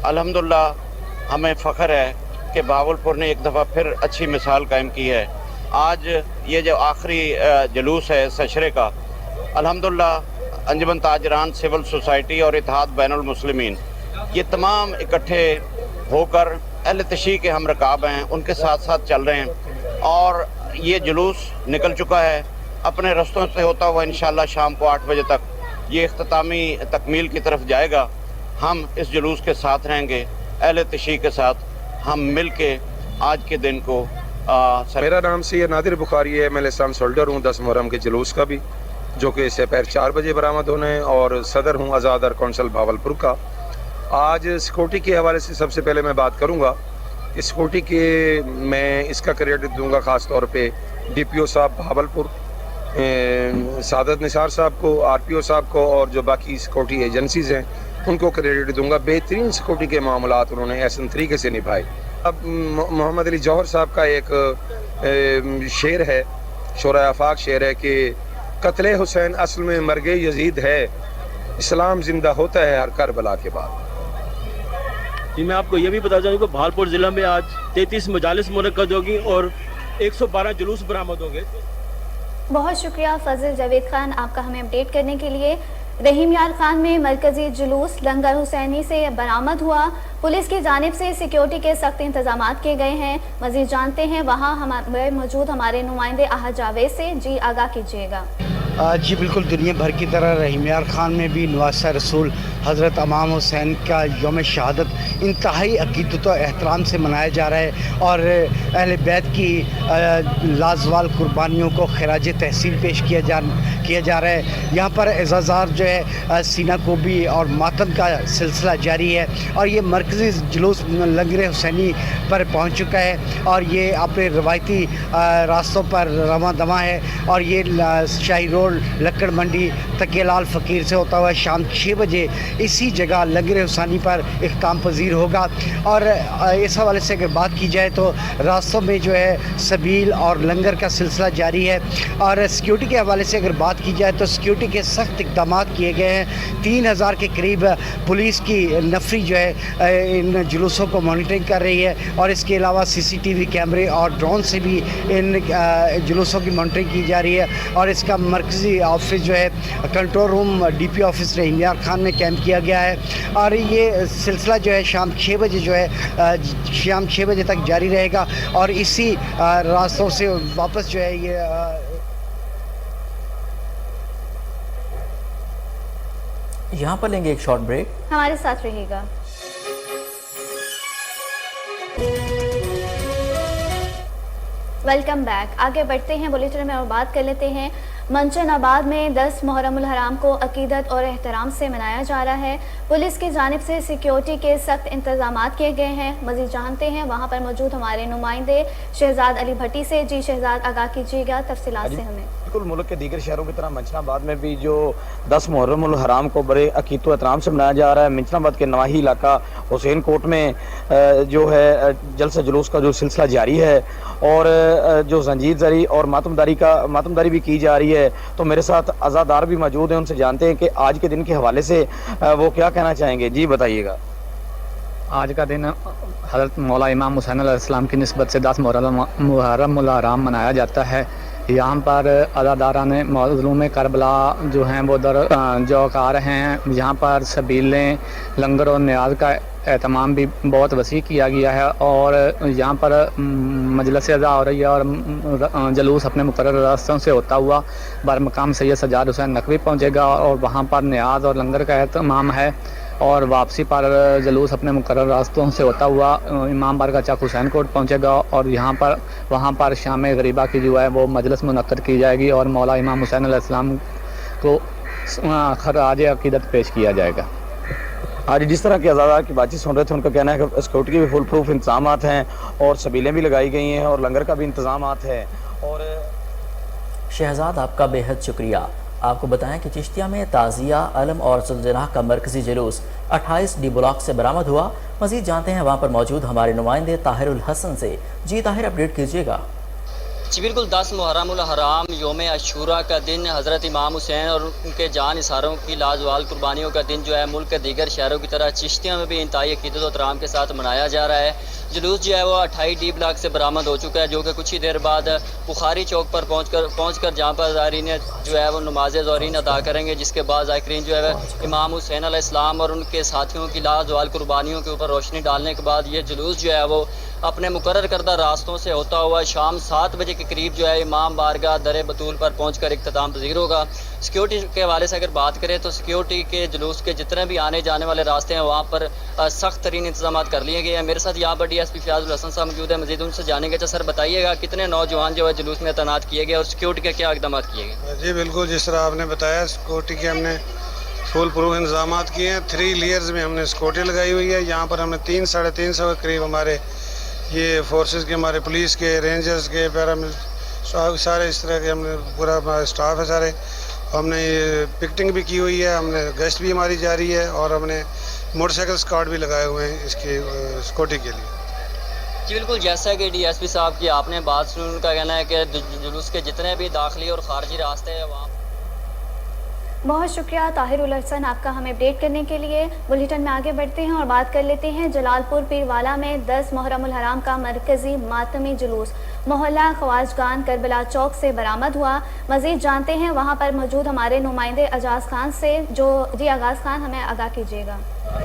अल्हम्दुलिल्लाह हमें फ़ख्र है कि बहावलपुर ने एक दफ़ा फिर अच्छी मिसाल कायम की है। आज ये जो आखिरी जुलूस है इस अशरे का, अल्हम्दुलिल्लाह अंजमन ताजरान, सिविल सोसाइटी और इत्तेहाद बैनुल मुस्लिमीन ये तमाम इकट्ठे होकर अहले तशरीह के हम रकाब हैं, उनके साथ साथ चल रहे हैं और ये जुलूस निकल चुका है। अपने रस्तों से होता हुआ इंशाअल्लाह शाम को 8 बजे तक ये इख्तितामी तकमील की तरफ जाएगा। हम इस जुलूस के साथ रहेंगे, अहले तशरीह के साथ हम मिल के आज के दिन को मेरा नाम सैयद नादिर बुखारी है। मैं लिस्टान सोल्डर हूँ 10 मुहर्रम के जुलूस का भी, जो कि दोपहर 4 बजे बरामद होने, और सदर हूँ आज़ाद काउंसिल बहावलपुर का। आज सिक्योरिटी के हवाले से सबसे पहले मैं बात करूंगा कि सिक्योरिटी के मैं इसका क्रेडिट दूंगा ख़ास तौर पे DPO साहब भावलपुर, सादत निसार साहब को, RPO साहब को और जो बाकी सिक्योरिटी एजेंसीज़ हैं उनको क्रेडिट दूंगा। बेहतरीन सिक्योरिटी के मामलात उन्होंने ऐसे तरीके से निभाए। अब मोहम्मद अली जौहर साहब का एक शेर है, शोरा आफाक शेर है कि कत्ले हुसैन असल में मरगे यजीद है, इस्लाम जिंदा होता है हर करबला के बाद। जी मैं आपको ये भी बता चाहूँगा भावलपुर ज़िला में आज 33 मजालिस मुनक्कद होगी और 112 जुलूस बरामद होंगे। बहुत शुक्रिया फजल जावेद खान आपका हमें अपडेट करने के लिए। रहीम यार खान में मरकजी जुलूस लंगर हुसैनी से बरामद हुआ। पुलिस की जानिब से सिक्योरिटी के सख्त इंतजाम किए गए हैं। मजीद जानते हैं वहाँ हमारे मौजूद हमारे नुमाइंदे आहद जावेद से। जी आगाह कीजिएगा। जी बिल्कुल, दुनिया भर की तरह रहीम यार खान में भी नवासा रसूल हज़रत इमाम हुसैन का यौम शहादत इंतहाई अक़ीदत और एहतराम से मनाया जा रहा है और अहले बैत की लाजवाल कुर्बानियों को खराज तहसीन पेश किया जा रहा है। यहाँ पर एजाज़ार जो है सीना कोबी और मातम का सिलसिला जारी है और ये मरकज़ी जुलूस लंगर हुसैनी पर पहुँच चुका है और ये अपने रवायती रास्तों पर रवां दवा है और ये शाही रोड लक्कड़ मंडी तकियालाल फ़कीर से होता हुआ शाम 6 बजे इसी जगह लंगर हुसैनी पर इख्तिताम पजीर होगा। और इस हवाले से अगर बात की जाए तो रास्तों में जो है सबील और लंगर का सिलसिला जारी है और सिक्योरिटी के हवाले से अगर बात की जाए तो सिक्योरिटी के सख्त इक़दाम किए गए हैं। 3000 के करीब पुलिस की नफरी जो है इन जुलूसों को मॉनिटरिंग कर रही है और इसके अलावा CCTV कैमरे और ड्रोन से भी इन जुलूसों की मॉनिटरिंग की जा रही है और इसका मरकज़ी ऑफिस जो है कंट्रोल रूम DP ऑफिस रहीम यार खान में कैंप किया गया है और ये सिलसिला जो है शाम 6 बजे जो है शाम 6 बजे तक जारी रहेगा और इसी रास्तों से वापस जो है ये यहाँ पर लेंगे एक शॉर्ट ब्रेक। हमारे साथ रहिएगा। Welcome back. आगे बढ़ते हैं बुलेटिन में और बात कर लेते हैं। मंचन आबाद में 10 मुहर्रमुल हराम को अकीदत और एहतराम से मनाया जा रहा है। पुलिस की जानिब से सिक्योरिटी के सख्त इंतजाम किए गए हैं। मजीद जानते हैं वहाँ पर मौजूद हमारे नुमाइंदे शहजाद अली भट्टी से। जी शहजाद आगाह कीजिएगा तफसीलात से हमें। बिल्कुल, मुल्क के दीगर शहरों की तरह मंचनाबाद में भी जो 10 मुहर्रमुल हराम को बड़े अकीदत व एहतराम से मनाया जा रहा है। मंचनाबाद के नवाही इलाका हुसैन कोट में जो है जलसा जुलूस का जो सिलसिला जारी है और जो जंजीर जरी और मातमदारी भी की जा रही है। तो मेरे साथ आज़ादार भी मौजूद हैं, उनसे जानते हैं कि आज के दिन के हवाले से वो क्या कहना चाहेंगे। जी बताइएगा। आज का दिन हज़रत मौला इमाम हुसैन अलैहिस्सलाम की निस्बत से 10 मुहर्रमुल हराम मनाया जाता है। यहाँ पर अज़ादारान मज़लूम करबला जो हैं वो दर जौक आ रहे हैं। यहाँ पर सबीलें लंगर और न्याज का एहतमाम भी बहुत वसी किया गया है और यहाँ पर मजलिस अज़ा हो रही है और जलूस अपने मुकर्रर रास्तों से होता हुआ बरमकाम सैयद सज्जाद हुसैन नकवी पहुँचेगा और वहाँ पर न्याज और लंगर का एहतमाम है और वापसी पर जलूस अपने मुकर्रर रास्तों से होता हुआ इमाम बारगाह चक हुसैन कोट पहुँचेगा और वहाँ पर शाम गरीबा की जो है वो मजलिस मुनक्कद की जाएगी और मौला इमाम हुसैन अलैहिस्सलाम को खराज अकीदत पेश किया जाएगा। आज जिस तरह के आज़ादार की बातचीत सुन रहे थे, उनका कहना है कि सिक्योरिटी के भी फुल प्रूफ इंतजाम हैं और सबीलें भी लगाई गई हैं और लंगर का भी इंतजाम है। और शहजाद आपका बेहद शुक्रिया। आपको बताएं कि चिश्तिया में ताज़िया अलम और सुलजनाह का मरकजी जुलूस 28 D ब्लॉक से बरामद हुआ। मजीद जानते हैं वहाँ पर मौजूद हमारे नुमाइंदे ताहिरुल हसन से। जी ताहिर अपडेट कीजिएगा। जी बिल्कुल, 10 मुहर्रमुल हराम यौम अशूरा का दिन हज़रत इमाम हुसैन और उनके जान इसारों की लाजवाल कुर्बानियों का दिन जो है मुल्क के दीगर शहरों की तरह चिश्तिया में भी इंतहाई अकीदत और एहतराम के साथ मनाया जा रहा है। जुलूस जो है वो 28 D ब्लॉक से बरामद हो चुका है, जो कि कुछ ही देर बाद बुखारी चौक पर पहुँच कर जहाँ पर ज़ायरीन जो है वो नमाज ज़ोरीन अदा करेंगे, जिसके बाद ज़ायरीन जो है इमाम हुसैन अलैहिस्सलाम और उनके साथियों की लाजवाल कुर्बानियों के ऊपर रोशनी डालने के बाद ये जुलूस जो है वो अपने मुकर्रर करदा रास्तों से होता हुआ शाम 7 बजे के करीब जो है इमाम बारगाह दर बतूल पर पहुंचकर इख्तिताम पजीर होगा। सिक्योरिटी के हवाले से अगर बात करें तो सिक्योरिटी के जुलूस के जितने भी आने जाने वाले रास्ते हैं वहाँ पर सख्त तरीन इंतजाम कर लिए गए हैं। मेरे साथ यहाँ पर DSP फयाजुल हसन साहब मौजूद है, मजीद उनसे जानेंगे। तो सर बताइएगा कितने नौजवान जो है जुलूस में तैनात किए गए और सिक्योरिटी के क्या इकदाम किए गए? जी बिल्कुल, जिस तरह आपने बताया सिक्योरिटी के हमने फुल प्रूफ इंतजाम किए हैं। 3 लेयर्स में हमने सिक्योरिटी लगाई हुई है। यहाँ पर हमने 300-350 के करीब हमारे ये फोर्सेस के, हमारे पुलिस के, रेंजर्स के, पैरामिलिट्री सारे इस तरह के हमने पूरा हमारा स्टाफ है सारे। हमने ये पिकटिंग भी की हुई है, हमने गश्त भी हमारी जारी है और हमने मोटरसाइकिल स्क्वाड भी लगाए हुए हैं इसकी सिक्योरिटी के लिए। जी बिल्कुल, जैसा कि डीएसपी साहब की आपने बात सुनी, उनका कहना है कि जुलूस के जितने भी दाखिली और खारजी रास्ते हैं वहाँ। बहुत शुक्रिया ताहिर उल हसन आपका हमें अपडेट करने के लिए। बुलेटिन में आगे बढ़ते हैं और बात कर लेते हैं जलालपुर पीरवाला में 10 मुहर्रम उल हराम का मरकजी मातमी जुलूस मोहल्ला ख्वाजगान करबला चौक से बरामद हुआ। मजीद जानते हैं वहां पर मौजूद हमारे नुमाइंदे अजाज खान से। जी आगाज खान, हमें आगाह कीजिएगा।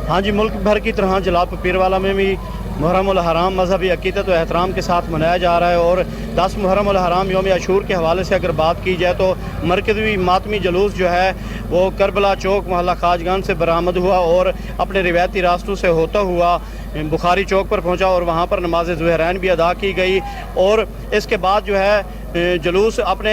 हाँ जी, मुल्क भर की तरह जलालपुर पीरवाला में भी मुहर्रम उल हराम मजहबी अकीदत व एहतराम के साथ मनाया जा रहा है और 10 मुहर्रम उल हराम यौम अशूर के हवाले से अगर बात की जाए तो मरकज़ी मातमी जुलूस जो है वो करबला चौक मोहल्ला खाजगान से बरामद हुआ और अपने रिवायती रास्तों से होता हुआ बुखारी चौक पर पहुंचा और वहां पर नमाज ज़ुहरैन भी अदा की गई। और इसके बाद जो है जुलूस अपने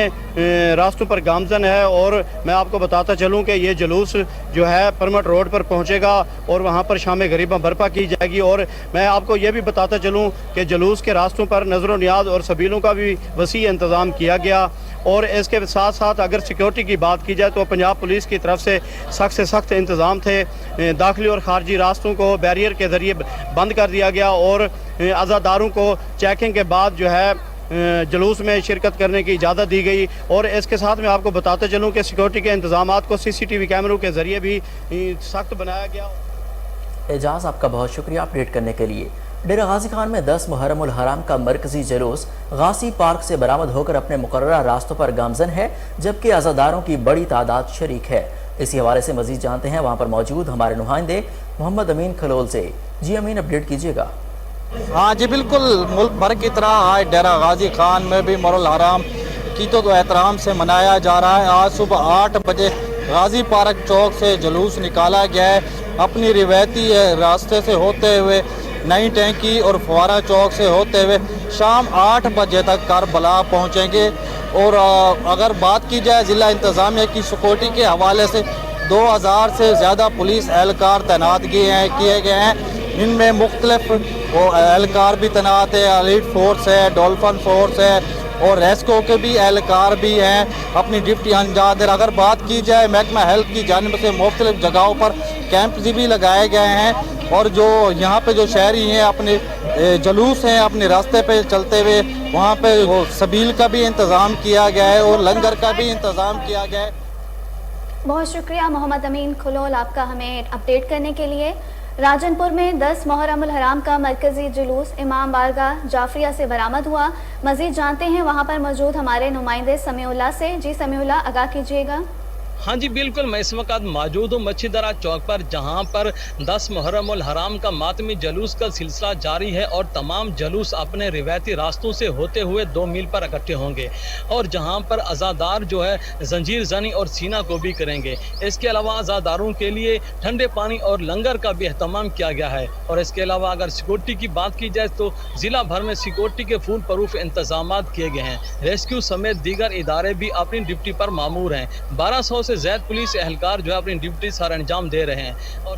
रास्तों पर गामजन है और मैं आपको बताता चलूं कि ये जुलूस जो है परमट रोड पर पहुंचेगा और वहां पर शाम गरीबा बर्पा की जाएगी। और मैं आपको ये भी बताता चलूं कि जुलूस के रास्तों पर नज़र नियाज और सबीलों का भी वसी इंतज़ाम किया गया। और इसके साथ साथ अगर सिक्योरिटी की बात की जाए तो पंजाब पुलिस की तरफ से सख्त इंतज़ाम थे। दाखिली और खारजी रास्तों को बैरियर के ज़रिए बंद कर दिया गया और अज़ादारों को चेकिंग के बाद जो है जुलूस में शिरकत करने की इजाज़त दी गई। और इसके साथ मैं आपको बताते चलूँ कि सिक्योरिटी के इंतज़ामात को CCTV कैमरों के ज़रिए भी सख्त बनाया गया। एजाज, आपका बहुत शुक्रिया अपडेट करने के लिए। डेरा गाजी खान में 10 मुहर्रम उल हराम का मरकजी जुलूस गासी पार्क से बरामद होकर अपने मुकर्ररा रास्तों पर गामजन है, जबकि अज़ादारों की बड़ी तादाद शरीक है। इसी हवाले से मजीद जानते हैं वहाँ पर मौजूद हमारे नुमाइंदे मोहम्मद अमीन खलोल से। जी अमीन, अपडेट कीजिएगा। हाँ जी बिल्कुल, मुल्क भर की तरह आज डेरा गाजी खान में भी मुहर्रम हराम की तो एहतराम से मनाया जा रहा है। आज सुबह 8 बजे गाजी पार्क चौक से जुलूस निकाला गया है। अपनी रिवायती रास्ते से होते हुए नई टैंकी और फुवारा चौक से होते हुए शाम 8 बजे तक करबला पहुंचेंगे। और अगर बात की जाए ज़िला इंतज़ामिया की सिक्योरिटी के हवाले से 2000 से ज़्यादा पुलिस एहलकार तैनात किए गए हैं। इनमें मुख्तलिफ एहलकार भी तैनात है, एलीट फोर्स है, डॉल्फिन फोर्स है और रेस्को के भी एहलकार भी हैं अपनी ड्यूटी अंजाम दे। अगर बात की जाए महकमा हेल्थ की जानिब से मुख्तलिफ जगहों पर कैंप भी लगाए गए हैं और जो यहाँ पे जो शहरी हैं अपने जुलूस हैं अपने रास्ते पे चलते हुए वहाँ पे वो सबील का भी इंतज़ाम किया गया है और लंगर का भी इंतज़ाम किया गया है। बहुत शुक्रिया मोहम्मद अमीन खलोल आपका हमें अपडेट करने के लिए। राजनपुर में 10 मुहर्रम उल हराम का मरकजी जुलूस इमाम बारगाह जाफरिया से बरामद हुआ। मजीद जानते हैं वहाँ पर मौजूद हमारे नुमाइंदे समीउल्लाह से। जी समीउल्लाह, आगाह कीजिएगा। हाँ जी बिल्कुल, मैं इस वक्त मौजूद हूँ मच्छीदरा चौक पर, जहाँ पर 10 मुहर्रम उल हराम का मातमी जुलूस का सिलसिला जारी है और तमाम जुलूस अपने रिवायती रास्तों से होते हुए 2 मील पर इकट्ठे होंगे और जहाँ पर अज़ादार जो है जंजीर जनी और सीना को भी करेंगे। इसके अलावा अज़ादारों के लिए ठंडे पानी और लंगर का भी अहतमाम किया गया है। और इसके अलावा अगर सिक्योरिटी की बात की जाए तो ज़िला भर में सिक्योरिटी के फुल प्रूफ इंतजाम किए गए हैं। रेस्क्यू समेत दीगर इदारे भी अपनी ड्यूटी पर मामूर हैं। 1200 से ज़्यादा पुलिस एहलकार जो है अपनी ड्यूटी सर अंजाम दे रहे हैं। और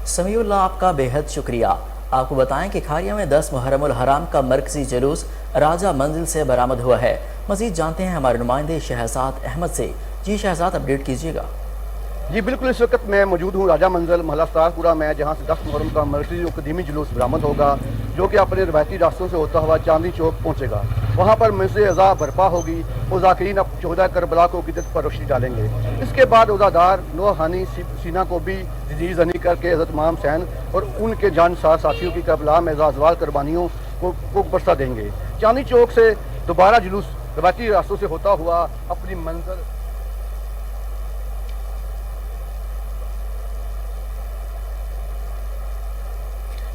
समीउल्लाह, आपका बेहद शुक्रिया। आपको बताएं कि खारिया में 10 मुहर्रम उल हराम का मरकजी जुलूस राजा मंजिल से बरामद हुआ है। मजीद जानते हैं हमारे नुमाइंदे शहजाद अहमद से। जी शहजाद, अपडेट कीजिएगा। जी बिल्कुल, इस वक्त मैं मौजूद हूँ राजा मंजिल मोहल्ला सतारपुरा में, जहाँ से 10 मुहर्रम का मरकजी और कदीमी जुलूस बरामद होगा जो कि अपने रवायती रास्तों से होता हुआ चांदनी चौक पहुँचेगा। वहाँ पर मज़े अज़ा बर्पा होगी और ज़ाकिरीन अब 14 करबला को अक़ीदत पर रोशनी डालेंगे। इसके बाद रोज़ादार नूहानी सीना को भी जंजीर ज़नी करके हज़रत इमाम हुसैन और उनके जानसार साथियों की करबला में ज़ाज़वाल कुर्बानियों को बरसा देंगे। चांदनी चौक से दोबारा जुलूस रवायती रास्तों से होता हुआ अपनी मंजिल।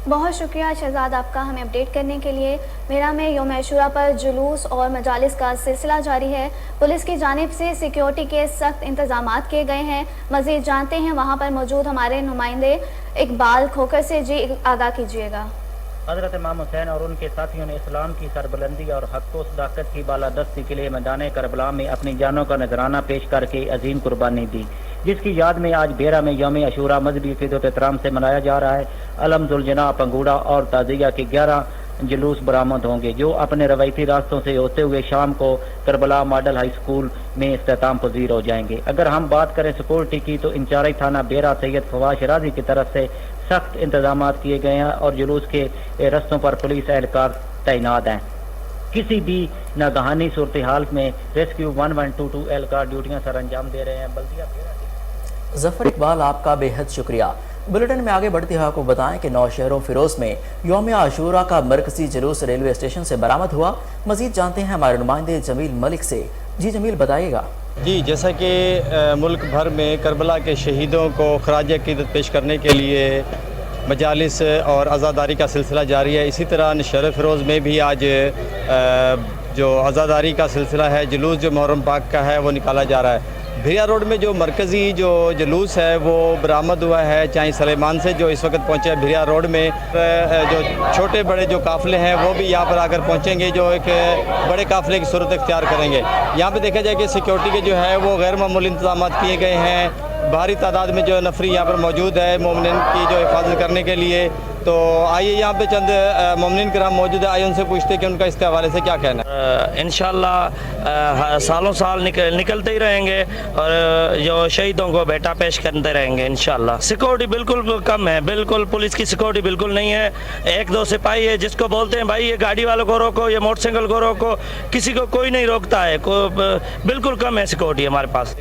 बहुत शुक्रिया शहजाद आपका हमें अपडेट करने के लिए। मेरा में यौम अशूरा पर जुलूस और मजालिस का सिलसिला जारी है। पुलिस की जानिब से सिक्योरिटी के सख्त इंतजामात किए गए हैं। मज़ीद जानते हैं वहाँ पर मौजूद हमारे नुमाइंदे इकबाल खोकर से। जी आगाह कीजिएगा। हज़रत इमाम हुसैन और उनके साथियों ने इस्लाम की सरबुलंदी और हक़ व सदाकत की बालादस्ती के लिए मैदान करबला में अपनी जानों का नजराना पेश करके अजीम कुर्बानी दी। जिसकी याद में आज बेरा में यौम अशूरा मजहबी अक़ीदत व एहतराम से मनाया जा रहा है। अलमदुल जना, पंगूड़ा और ताज़िया के 11 जुलूस बरामद होंगे जो अपने रवायती रास्तों से होते हुए शाम को करबला मॉडल हाई स्कूल में इख्तिताम पजीर हो जाएंगे। अगर हम बात करें सिक्योरिटी की तो इंचार्ज थाना बेरा सैयद फवाद शराजी की तरफ से सख्त इंतजाम किए गए हैं और जुलूस के रस्तों पर पुलिस एहलकार तैनात हैं। किसी भी नागहानी सूरत हाल में रेस्क्यू 1122 एहलकार ड्यूटियां सर अंजाम दे रहे हैं। बल्दिया बेरा जफर इकबाल, आपका बेहद शुक्रिया। बुलेटिन में आगे बढ़ते हुए आपको बताएं कि नौशहरों फिरोज में यौम आशूरा का मरकजी जुलूस रेलवे स्टेशन से बरामद हुआ। मजीद जानते हैं हमारे नुमाइंदे जमील मलिक से। जी जमील, बताइएगा। जी, जैसा कि मुल्क भर में करबला के शहीदों को खराज अक़ीदत पेश करने के लिए मजालिस और आज़ादारी का सिलसिला जारी है, इसी तरह नौशहर फिरोज़ में भी आज जो आज़ादारी का सिलसिला है, जुलूस जो मुहर्रम पाक का है वो निकाला जा रहा है। भिरिया रोड में जो मरकज़ी जो जुलूस है वो बरामद हुआ है चाई सलेमान से, जो इस वक्त पहुंचे हैं भिरिया रोड में। जो छोटे बड़े जो काफ़िले हैं वो भी यहाँ पर आकर पहुंचेंगे, जो एक बड़े काफ़िले की सूरत इख्तियार करेंगे। यहाँ पे देखा जाए कि सिक्योरिटी के जो है वो गैर मामूली इंतजाम किए गए हैं। भारी तादाद में जो नफरी यहाँ पर मौजूद है मोमिन की जो हिफाजत करने के लिए। तो आइए यहाँ पे चंद मोमिन कराम मौजूद है, आइए उनसे पूछते हैं कि उनका इसके हवाले से क्या कहना है। इंशाअल्लाह सालों साल निकलते ही रहेंगे और जो शहीदों को बेटा पेश करते रहेंगे इंशाअल्लाह। सिक्योरिटी बिल्कुल कम है, बिल्कुल पुलिस की सिक्योरिटी बिल्कुल नहीं है। 1-2 सिपाही है जिसको बोलते हैं भाई ये गाड़ी वालों को रोको, ये मोटरसाइकिल को रोको, किसी को कोई नहीं रोकता है। बिल्कुल कम है सिक्योरिटी हमारे पास।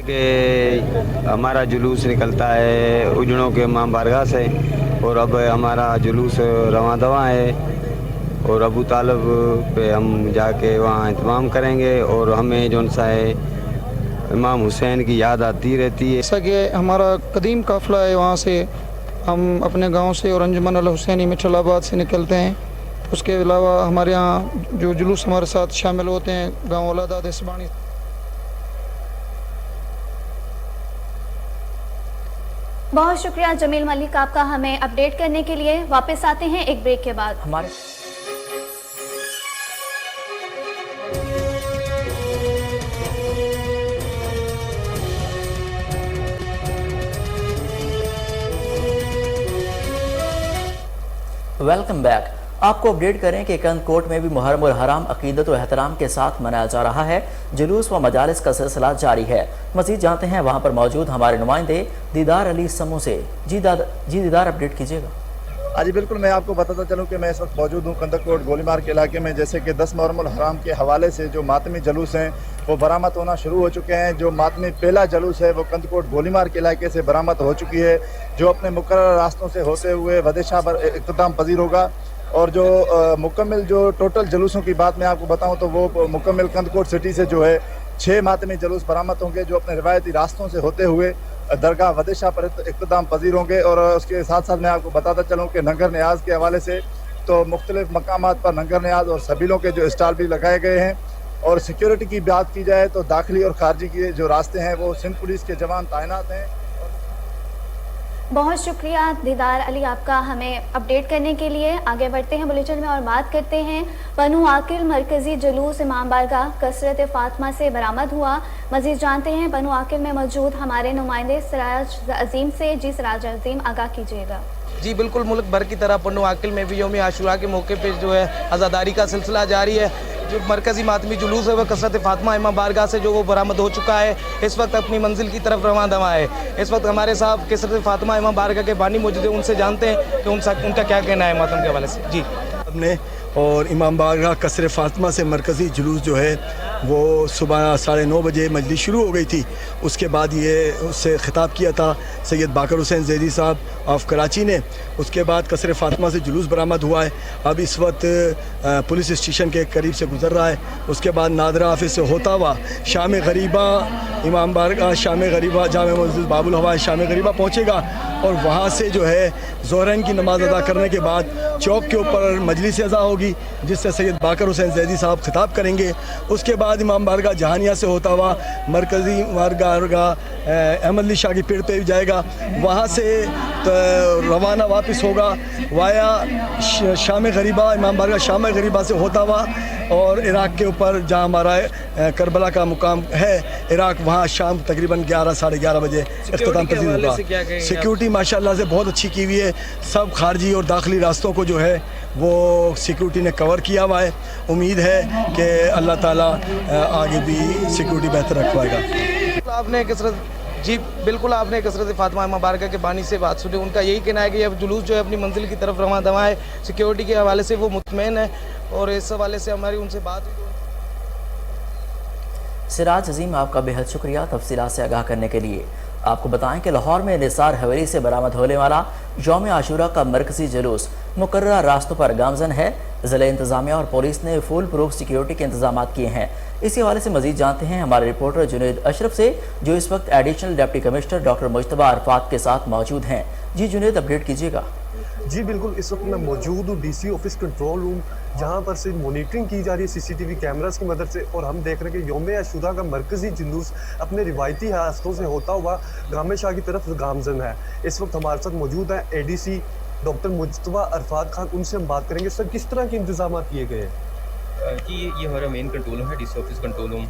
हमारा जुलूस निकलता है उजड़ों के इमाम बारगाह से और अब हमारा जुलूस रवां दवा है और अबू तालब पे हम जाके वहाँ इंतमाम करेंगे और हमें जो सा है इमाम हुसैन की याद आती रहती है। जैसा कि हमारा कदीम काफ़िला है, वहाँ से हम अपने गांव से और अंजुमन अल हुसैनी मिठलाबाद से निकलते हैं। उसके अलावा हमारे यहाँ जो जुलूस हमारे साथ शामिल होते हैं गाँव औलादाद इसबानी। बहुत शुक्रिया जमील मलिक आपका हमें अपडेट करने के लिए। वापस आते हैं एक ब्रेक के बाद। हमारे वेलकम बैक। आपको अपडेट करें कि कंदकोट में भी मुहर्रम उल हराम अकीदत और एहतराम के साथ मनाया जा रहा है। जुलूस व मजालिस का सिलसिला जारी है। मजीद जानते हैं वहाँ पर मौजूद हमारे नुमाइंदे दीदार अली समू से। जी दीदार, अपडेट कीजिएगा। जी बिल्कुल, मैं आपको बताता चलूँ कि मैं इस वक्त मौजूद हूँ कंदकोट गोलीमार के इलाके में। जैसे कि 10 मुहर्रम उल हराम के हवाले से जो मातमी जुलूस हैं वो बरामद होना शुरू हो चुके हैं। जो मातमी पहला जुलूस है वो कंदकोट गोलीमार के इलाके से बरामद हो चुकी है, जो अपने मुकर्रर रास्तों से होते हुए वदेशा पर इख्तिताम पजीर होगा। और जो मुकम्मल जो टोटल जुलूसों की बात मैं आपको बताऊं तो वो मुकम्मल कंदकोट सिटी से जो है 6 मातमी जुलूस बरामद होंगे, जो अपने रिवायती रास्तों से होते हुए दरगाह वदेशा पर इख्तिताम पजीर होंगे। और उसके साथ साथ मैं आपको बताता चलूँ कि नंगर न्याज के हवाले से तो मुख्तलिफ मकामात पर नंगर न्याज और सबीलों के जो स्टॉल भी लगाए गए हैं। और सिक्योरिटी की बात की जाए तो दाखिली और खारजी के जो रास्ते हैं वो सिंध पुलिस के जवान तैनात हैं। बहुत शुक्रिया दीदार अली आपका हमें अपडेट करने के लिए। आगे बढ़ते हैं बुलेटिन में और बात करते हैं बनु आकिल मरकजी जुलूस इमाम बारगाह कसरत फातिमा से बरामद हुआ। मजीद जानते हैं बनु आकिल में मौजूद हमारे नुमाइंदे सिराज अजीम से। जी सिराज अजीम, आगाह कीजिएगा। जी बिल्कुल, मुल्क भर की तरह बनु आकिल में भी यौम आशूरा के मौके पर जो है आज़ादारी का सिलसिला जारी है। जो मरकज़ी मातमी जुलूस है वह कसरत फातिमा इमाम बारगाह से जो वो बरामद हो चुका है, इस वक्त अपनी मंजिल की तरफ रवां दवा है। इस वक्त हमारे साथ कसरत फातिमा इमाम बारगाह के बानी मौजूद है, उनसे जानते हैं कि उनका क्या कहना है मातम के हवाले से। जी हमने और इमाम बारगाह कसर फातिमा से मरकज़ी जुलूस जो है वो सुबह 9:30 बजे मजलिस शुरू हो गई थी। उसके बाद ये उससे ख़िताब किया था सैयद बाकर हुसैन ज़ैदी साहब ऑफ कराची ने। उसके बाद कसर फातिमा से जुलूस बरामद हुआ है, अब इस वक्त पुलिस स्टेशन के करीब से गुजर रहा है। उसके बाद नादरा ऑफिस से होता हुआ शाम गरीबा इमाम बारगाह शाम गरीबा जामे मस्जिद बाबुल हवा शाम गरीबा पहुँचेगा और वहाँ से जो है ज़ोहरैन की नमाज़ अदा करने के बाद चौक के ऊपर मजलिस अज़ा होगी जिससे सैयद बाकर हुसैन ज़ैदी साहब ख़िताब करेंगे। उसके बाद बाद इमाम बारगाह जहानिया से होता हुआ मरकज़ी बारगाह अहमद अली शाह की पीर पे जाएगा, वहाँ से रवाना वापस होगा वाया शाम गरीबा, इमाम बारगाह शाम गरीबा से होता हुआ और इराक़ के ऊपर जहाँ हमारा करबला का मुकाम है इराक़, वहाँ शाम तकरीबन 11 साढ़े 11 बजे इख्तिताम पज़ीर होगा। सिक्योरिटी माशाल्लाह से बहुत अच्छी की हुई है, सब खारजी और दाखिली रास्तों को जो है वो सिक्योरिटी ने कवर किया हुआ है। उम्मीद है कि अल्लाह ताला आगे भी सिक्योरिटी बेहतर रखवाएगा। आपने कसरत जी बिल्कुल आपने कसरत फातिमा इमाम बारगाह के बानी से बात सुनी, उनका यही कहना है कि अब जुलूस जो है अपनी मंजिल की तरफ रवां दवा है, सिक्योरिटी के हवाले से वो मुतमईन है और इस हवाले से हमारी उनसे बात हुई। सिराज अजीम, आपका बेहद शुक्रिया तफसीलात से आगाह करने के लिए। आपको बताएं कि लाहौर में निसार हवेली से बरामद होने वाला यौम आशूरा का मरकजी जुलूस मुकर्रर रास्तों पर गामजन है। ज़िला इंतज़ामिया और पुलिस ने फुल प्रूफ सिक्योरिटी के इंतजाम किए हैं। इसी हवाले से मजीद जानते हैं हमारे रिपोर्टर जुनैद अशरफ से, जो इस वक्त additional deputy commissioner doctor Mujtaba Arafat के साथ मौजूद हैं। जी जुनैद, अपडेट कीजिएगा। जी बिल्कुल, इस वक्त मैं मौजूद हूँ DC ऑफिस कंट्रोल रूम, जहाँ पर से मॉनिटरिंग की जा रही है CCTV कैमरास की मदद से, और हम देख रहे हैं कि यौम आशूरा का मरकज़ी जुलूस अपने रिवायती रास्तों से होता हुआ गामे शाह की तरफ गामजन है। इस वक्त हमारे साथ मौजूद हैं ADC डॉक्टर मुश्तबा अरफात खान, उनसे हम बात करेंगे। सर, किस तरह के इंतजाम किए गए हैं? जी, ये हमारा मेन कंट्रोल रूम है, DC ऑफिस कंट्रोल रूम,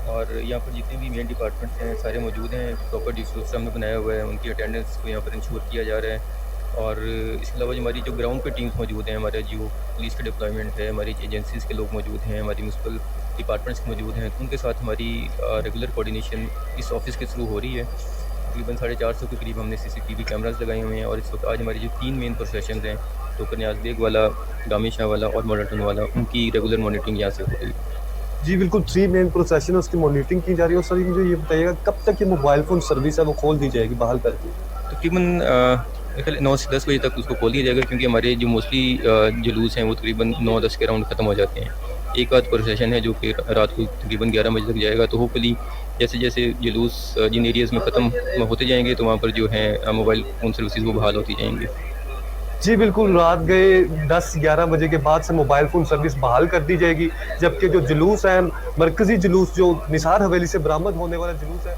और यहाँ पर जितने भी मेन डिपार्टमेंट्स हैं सारे मौजूद हैं। प्रॉपर डिस्ट्रिक्ट हमने बनाया हुआ है, उनकी अटेंडेंस को यहाँ पर इंश्योर किया जा रहा है। और इसके अलावा जो हमारी जो ग्राउंड पे टीम्स मौजूद हैं, हमारे जो पुलिस का डिप्लॉयमेंट है, हमारी एजेंसीज़ के लोग मौजूद हैं, हमारी म्यूनसिपल डिपार्टमेंट्स मौजूद हैं, तो उनके साथ हमारी रेगुलर कोऑर्डिनेशन इस ऑफिस के थ्रू हो रही है। तकरीबन 450 के करीब हमने CCTV कैमरास लगाए हुए हैं। और इस वक्त आज हमारी जो 3 मेन प्रोसेशन हैं, टोकर न्याज बेग वाला, गामे शाह वाला और मॉडल टाउन वाला, उनकी रेगुलर मॉनिटरिंग यहाँ से हो रही है। जी बिल्कुल, 3 मेन प्रोसेशन है, उसकी मॉनिटरिंग की जा रही है। और सर, मुझे ये बताइएगा कब तक ये मोबाइल फ़ोन सर्विस है वो खोल दी जाएगी, बहाल करके? तकरीबन 9 से 10 बजे तक उसको खोल दिया जाएगा, क्योंकि हमारे जो मोस्टली जुलूस हैं वो तकरीबन 9-10 के राउंड ख़त्म हो जाते हैं। एक आध प्रोसेशन है जो कि रात को तकरीबन 11 बजे तक जाएगा। तो होपफुली जैसे जैसे जुलूस जिन एरियाज़ में ख़त्म होते जाएंगे तो वहाँ पर जो है मोबाइल फ़ोन सर्विसेज वो बहाल होती जाएंगी। जी बिल्कुल, रात गए 10-11 बजे के बाद से मोबाइल फ़ोन सर्विस बहाल कर दी जाएगी, जबकि जो जुलूस है मरकज़ी जुलूस जो निसार हवेली से बरामद होने वाला जुलूस है।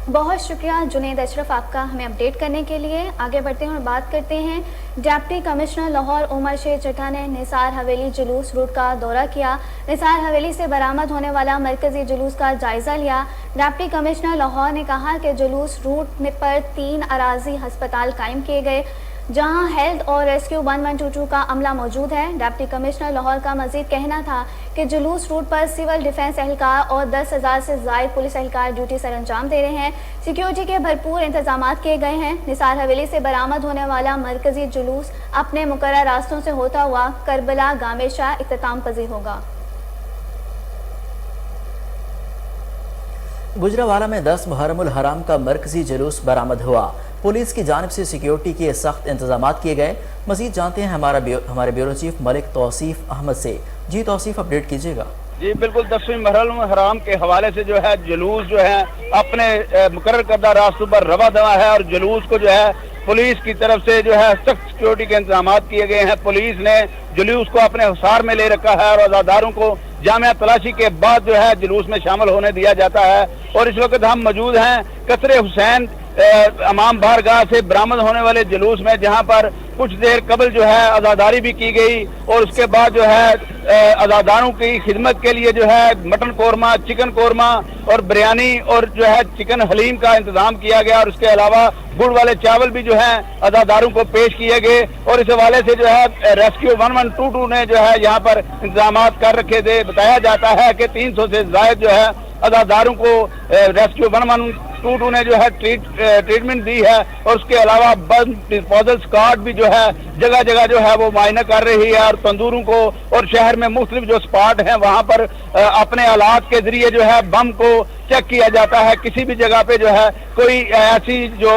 बहुत शुक्रिया जुनैद अशरफ आपका हमें अपडेट करने के लिए। आगे बढ़ते हैं और बात करते हैं। डिप्टी कमिश्नर लाहौर उमर शेर चट्टा ने निसार हवेली जुलूस रूट का दौरा किया। निसार हवेली से बरामद होने वाला मरकजी जुलूस का जायजा लिया। डिप्टी कमिश्नर लाहौर ने कहा कि जुलूस रूट पर 3 अराजी हस्पताल कायम किए गए, जहां हेल्थ और रेस्क्यू 1122 का अमला मौजूद है। डिप्टी कमिश्नर लाहौर का मजीद कहना था कि जुलूस रूट पर सिविल डिफेंस एहलकार और 10,000 से ज़ायद पुलिस एहलकार ड्यूटी सर अंजाम दे रहे हैं। सिक्योरिटी के भरपूर इंतजाम किए गए हैं। निसार हवेली से बरामद होने वाला मरकजी जुलूस अपने मुकर्रर रास्तों से होता हुआ करबला, गामे शाह इख्तिताम पजीर होगा। गुजरावाला में 10 मुहर्रमुल हराम का मरकजी जुलूस बरामद हुआ। पुलिस की जानिब से सिक्योरिटी के सख्त इंतजाम किए गए। मजीद जानते हैं हमारे ब्यूरो चीफ मलिक तौसीफ अहमद से। जी तौसीफ, अपडेट कीजिएगा। जी बिल्कुल, 10वीं मुहर्रमुल हराम के हवाले से जो है जुलूस जो है अपने मुकर्रर करदा रास्तों पर रवा दवा है, और जुलूस को जो है पुलिस की तरफ से जो है सख्त सिक्योरिटी के इंतजाम किए गए हैं। पुलिस ने जुलूस को अपने हिसार में ले रखा है और आज़ादारों को जामिया तलाशी के बाद जो है जुलूस में शामिल होने दिया जाता है। और इस वक्त हम मौजूद हैं कसरे हुसैन इमाम बारगाह से बरामद होने वाले जुलूस में, जहां पर कुछ देर कबल जो है आज़ादारी भी की गई, और उसके बाद जो है आज़ादारों की खिदमत के लिए जो है मटन कोरमा, चिकन कोरमा और बिरयानी और जो है चिकन हलीम का इंतजाम किया गया। और उसके अलावा गुड़ वाले चावल भी जो है आज़ादारों को पेश किए गए। और इस हवाले से जो है रेस्क्यू 1122 ने जो है यहाँ पर इंतजाम कर रखे थे। बताया जाता है कि 300 से ज़ायद जो है आज़ादारों को रेस्क्यू 1122 ने जो है ट्रीटमेंट दी है। और उसके अलावा बम डिस्पोजल स्क्वाड भी जो है जगह जगह जो है वो मुआयना कर रही है, और तंदूरों को और शहर में मुख्तलिफ जो स्पॉट हैं वहाँ पर अपने आलात के जरिए जो है बम को चेक किया जाता है। किसी भी जगह पे जो है कोई ऐसी जो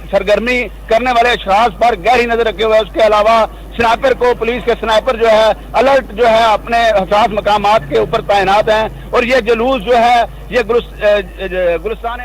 सरगर्मी करने वाले अशखास पर गहरी नजर रखे हुए है। उसके अलावा स्नाइपर को, पुलिस के स्नाइपर जो है अलर्ट जो है अपने हसास मकामात के ऊपर तैनात हैं। और ये जुलूस जो है ये गुलिस्तान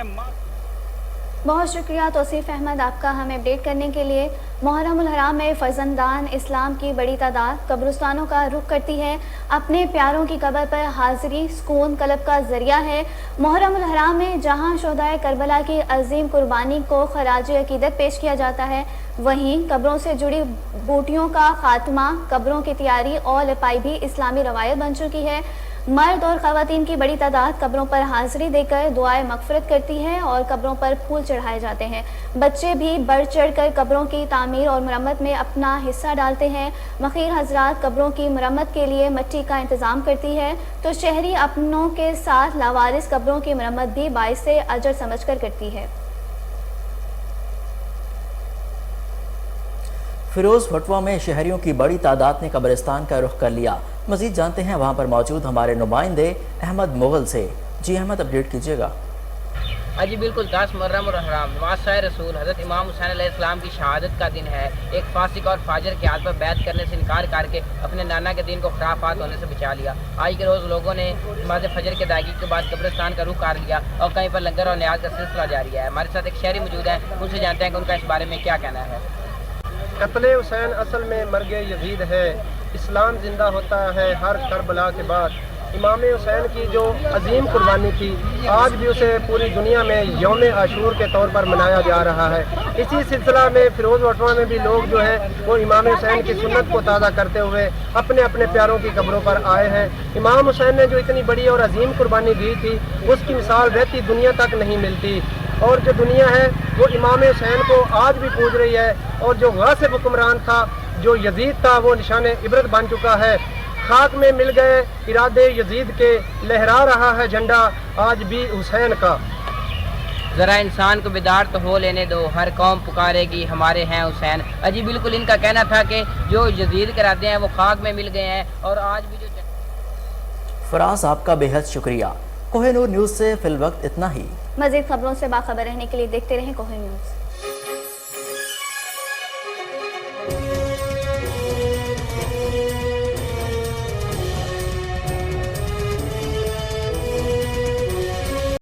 बहुत शुक्रिया तौसीफ अहमद आपका हमें अपडेट करने के लिए। मुहर्रम उल हराम में फर्जंदान इस्लाम की बड़ी तादाद कब्रिस्तानों का रुख करती है। अपने प्यारों की कब्र पर हाजिरी सुकून कल्ब का जरिया है। मुहर्रम उल हराम में जहां शोहदाए करबला की अजीम कुर्बानी को खराज अकीदत पेश किया जाता है, वहीं कब्रों से जुड़ी बूटियों का खात्मा, कब्रों की तैयारी और लिपाई भी इस्लामी रवायत बन चुकी है। मर्द और ख़वातीन की बड़ी तादाद कब्रों पर हाजिरी देकर दुआए मग़फ़िरत करती है और कब्रों पर फूल चढ़ाए जाते हैं। बच्चे भी बढ़ चढ़ कर कब्रों की तामीर और मरम्मत में अपना हिस्सा डालते हैं। मखीर हजरात कब्रों की मरम्मत के लिए मिट्टी का इंतज़ाम करती है, तो शहरी अपनों के साथ लावारिस कब्रों की मरम्मत भी बाइस से अजर समझ कर करती है। फिरोज फटवा में शहरियों की बड़ी तादाद ने कब्रिस्तान का रुख कर लिया। मजीद जानते हैं वहाँ पर मौजूद हमारे नुमाइंदे अहमद मुगल से। जी अहमद, अपडेट कीजिएगा। जी बिल्कुल 10 मुहर्रम और हराम नवाज़ रसूल हज़रत इमाम हुसैन अलैहिस्सलाम की शहादत का दिन है। एक फासिक और फाजर के हाथ पर बैत करने से इनकार करके अपने नाना के दिन को खराफात होने से बचा लिया। आज के रोज़ लोगों ने नमाज फजर के अदायगी के बाद कब्रिस्तान का रुख कर लिया और कहीं पर लंगर और न्याज का सिलसिला जारी है। हमारे साथ एक शहरी मौजूद है, उनसे जानते हैं कि उनका इस बारे में क्या कहना है। कत्ल हुसैन असल में मर्ग यजीद है। इस्लाम जिंदा होता है हर करबला के बाद। इमाम हुसैन की जो अजीम कुर्बानी थी, आज भी उसे पूरी दुनिया में यौम आशूर के तौर पर मनाया जा रहा है। इसी सिलसिला में फिरोज वटवा में भी लोग जो है वो इमाम हुसैन की सुन्नत को ताज़ा करते हुए अपने अपने प्यारों की कब्रों पर आए हैं। इमाम हुसैन ने जो इतनी बड़ी और अजीम कुर्बानी दी थी, उसकी मिसाल रहती दुनिया तक नहीं मिलती। और जो दुनिया है वो इमाम हुसैन को आज भी पूज रही है। और जो गासिब हुक्मरान था, जो यजीद था, वो निशान इबरत बन चुका है। खाक में मिल गए इरादे यजीद के, लहरा रहा है झंडा आज भी हुसैन का। ज़रा इंसान को बेदार तो हो लेने दो, हर कौम पुकारेगी हमारे हैं हुसैन। अजी बिल्कुल इनका कहना था कि जो यजीद के इरादे हैं वो खाक में मिल गए हैं और आज भी जो। फराज, आपका बेहद शुक्रिया। कोहिनूर न्यूज़ से फिल वक्त इतना ही। मज़ीद खबरों से बाखबर रहने के लिए देखते रहें कोहिनूर न्यूज़।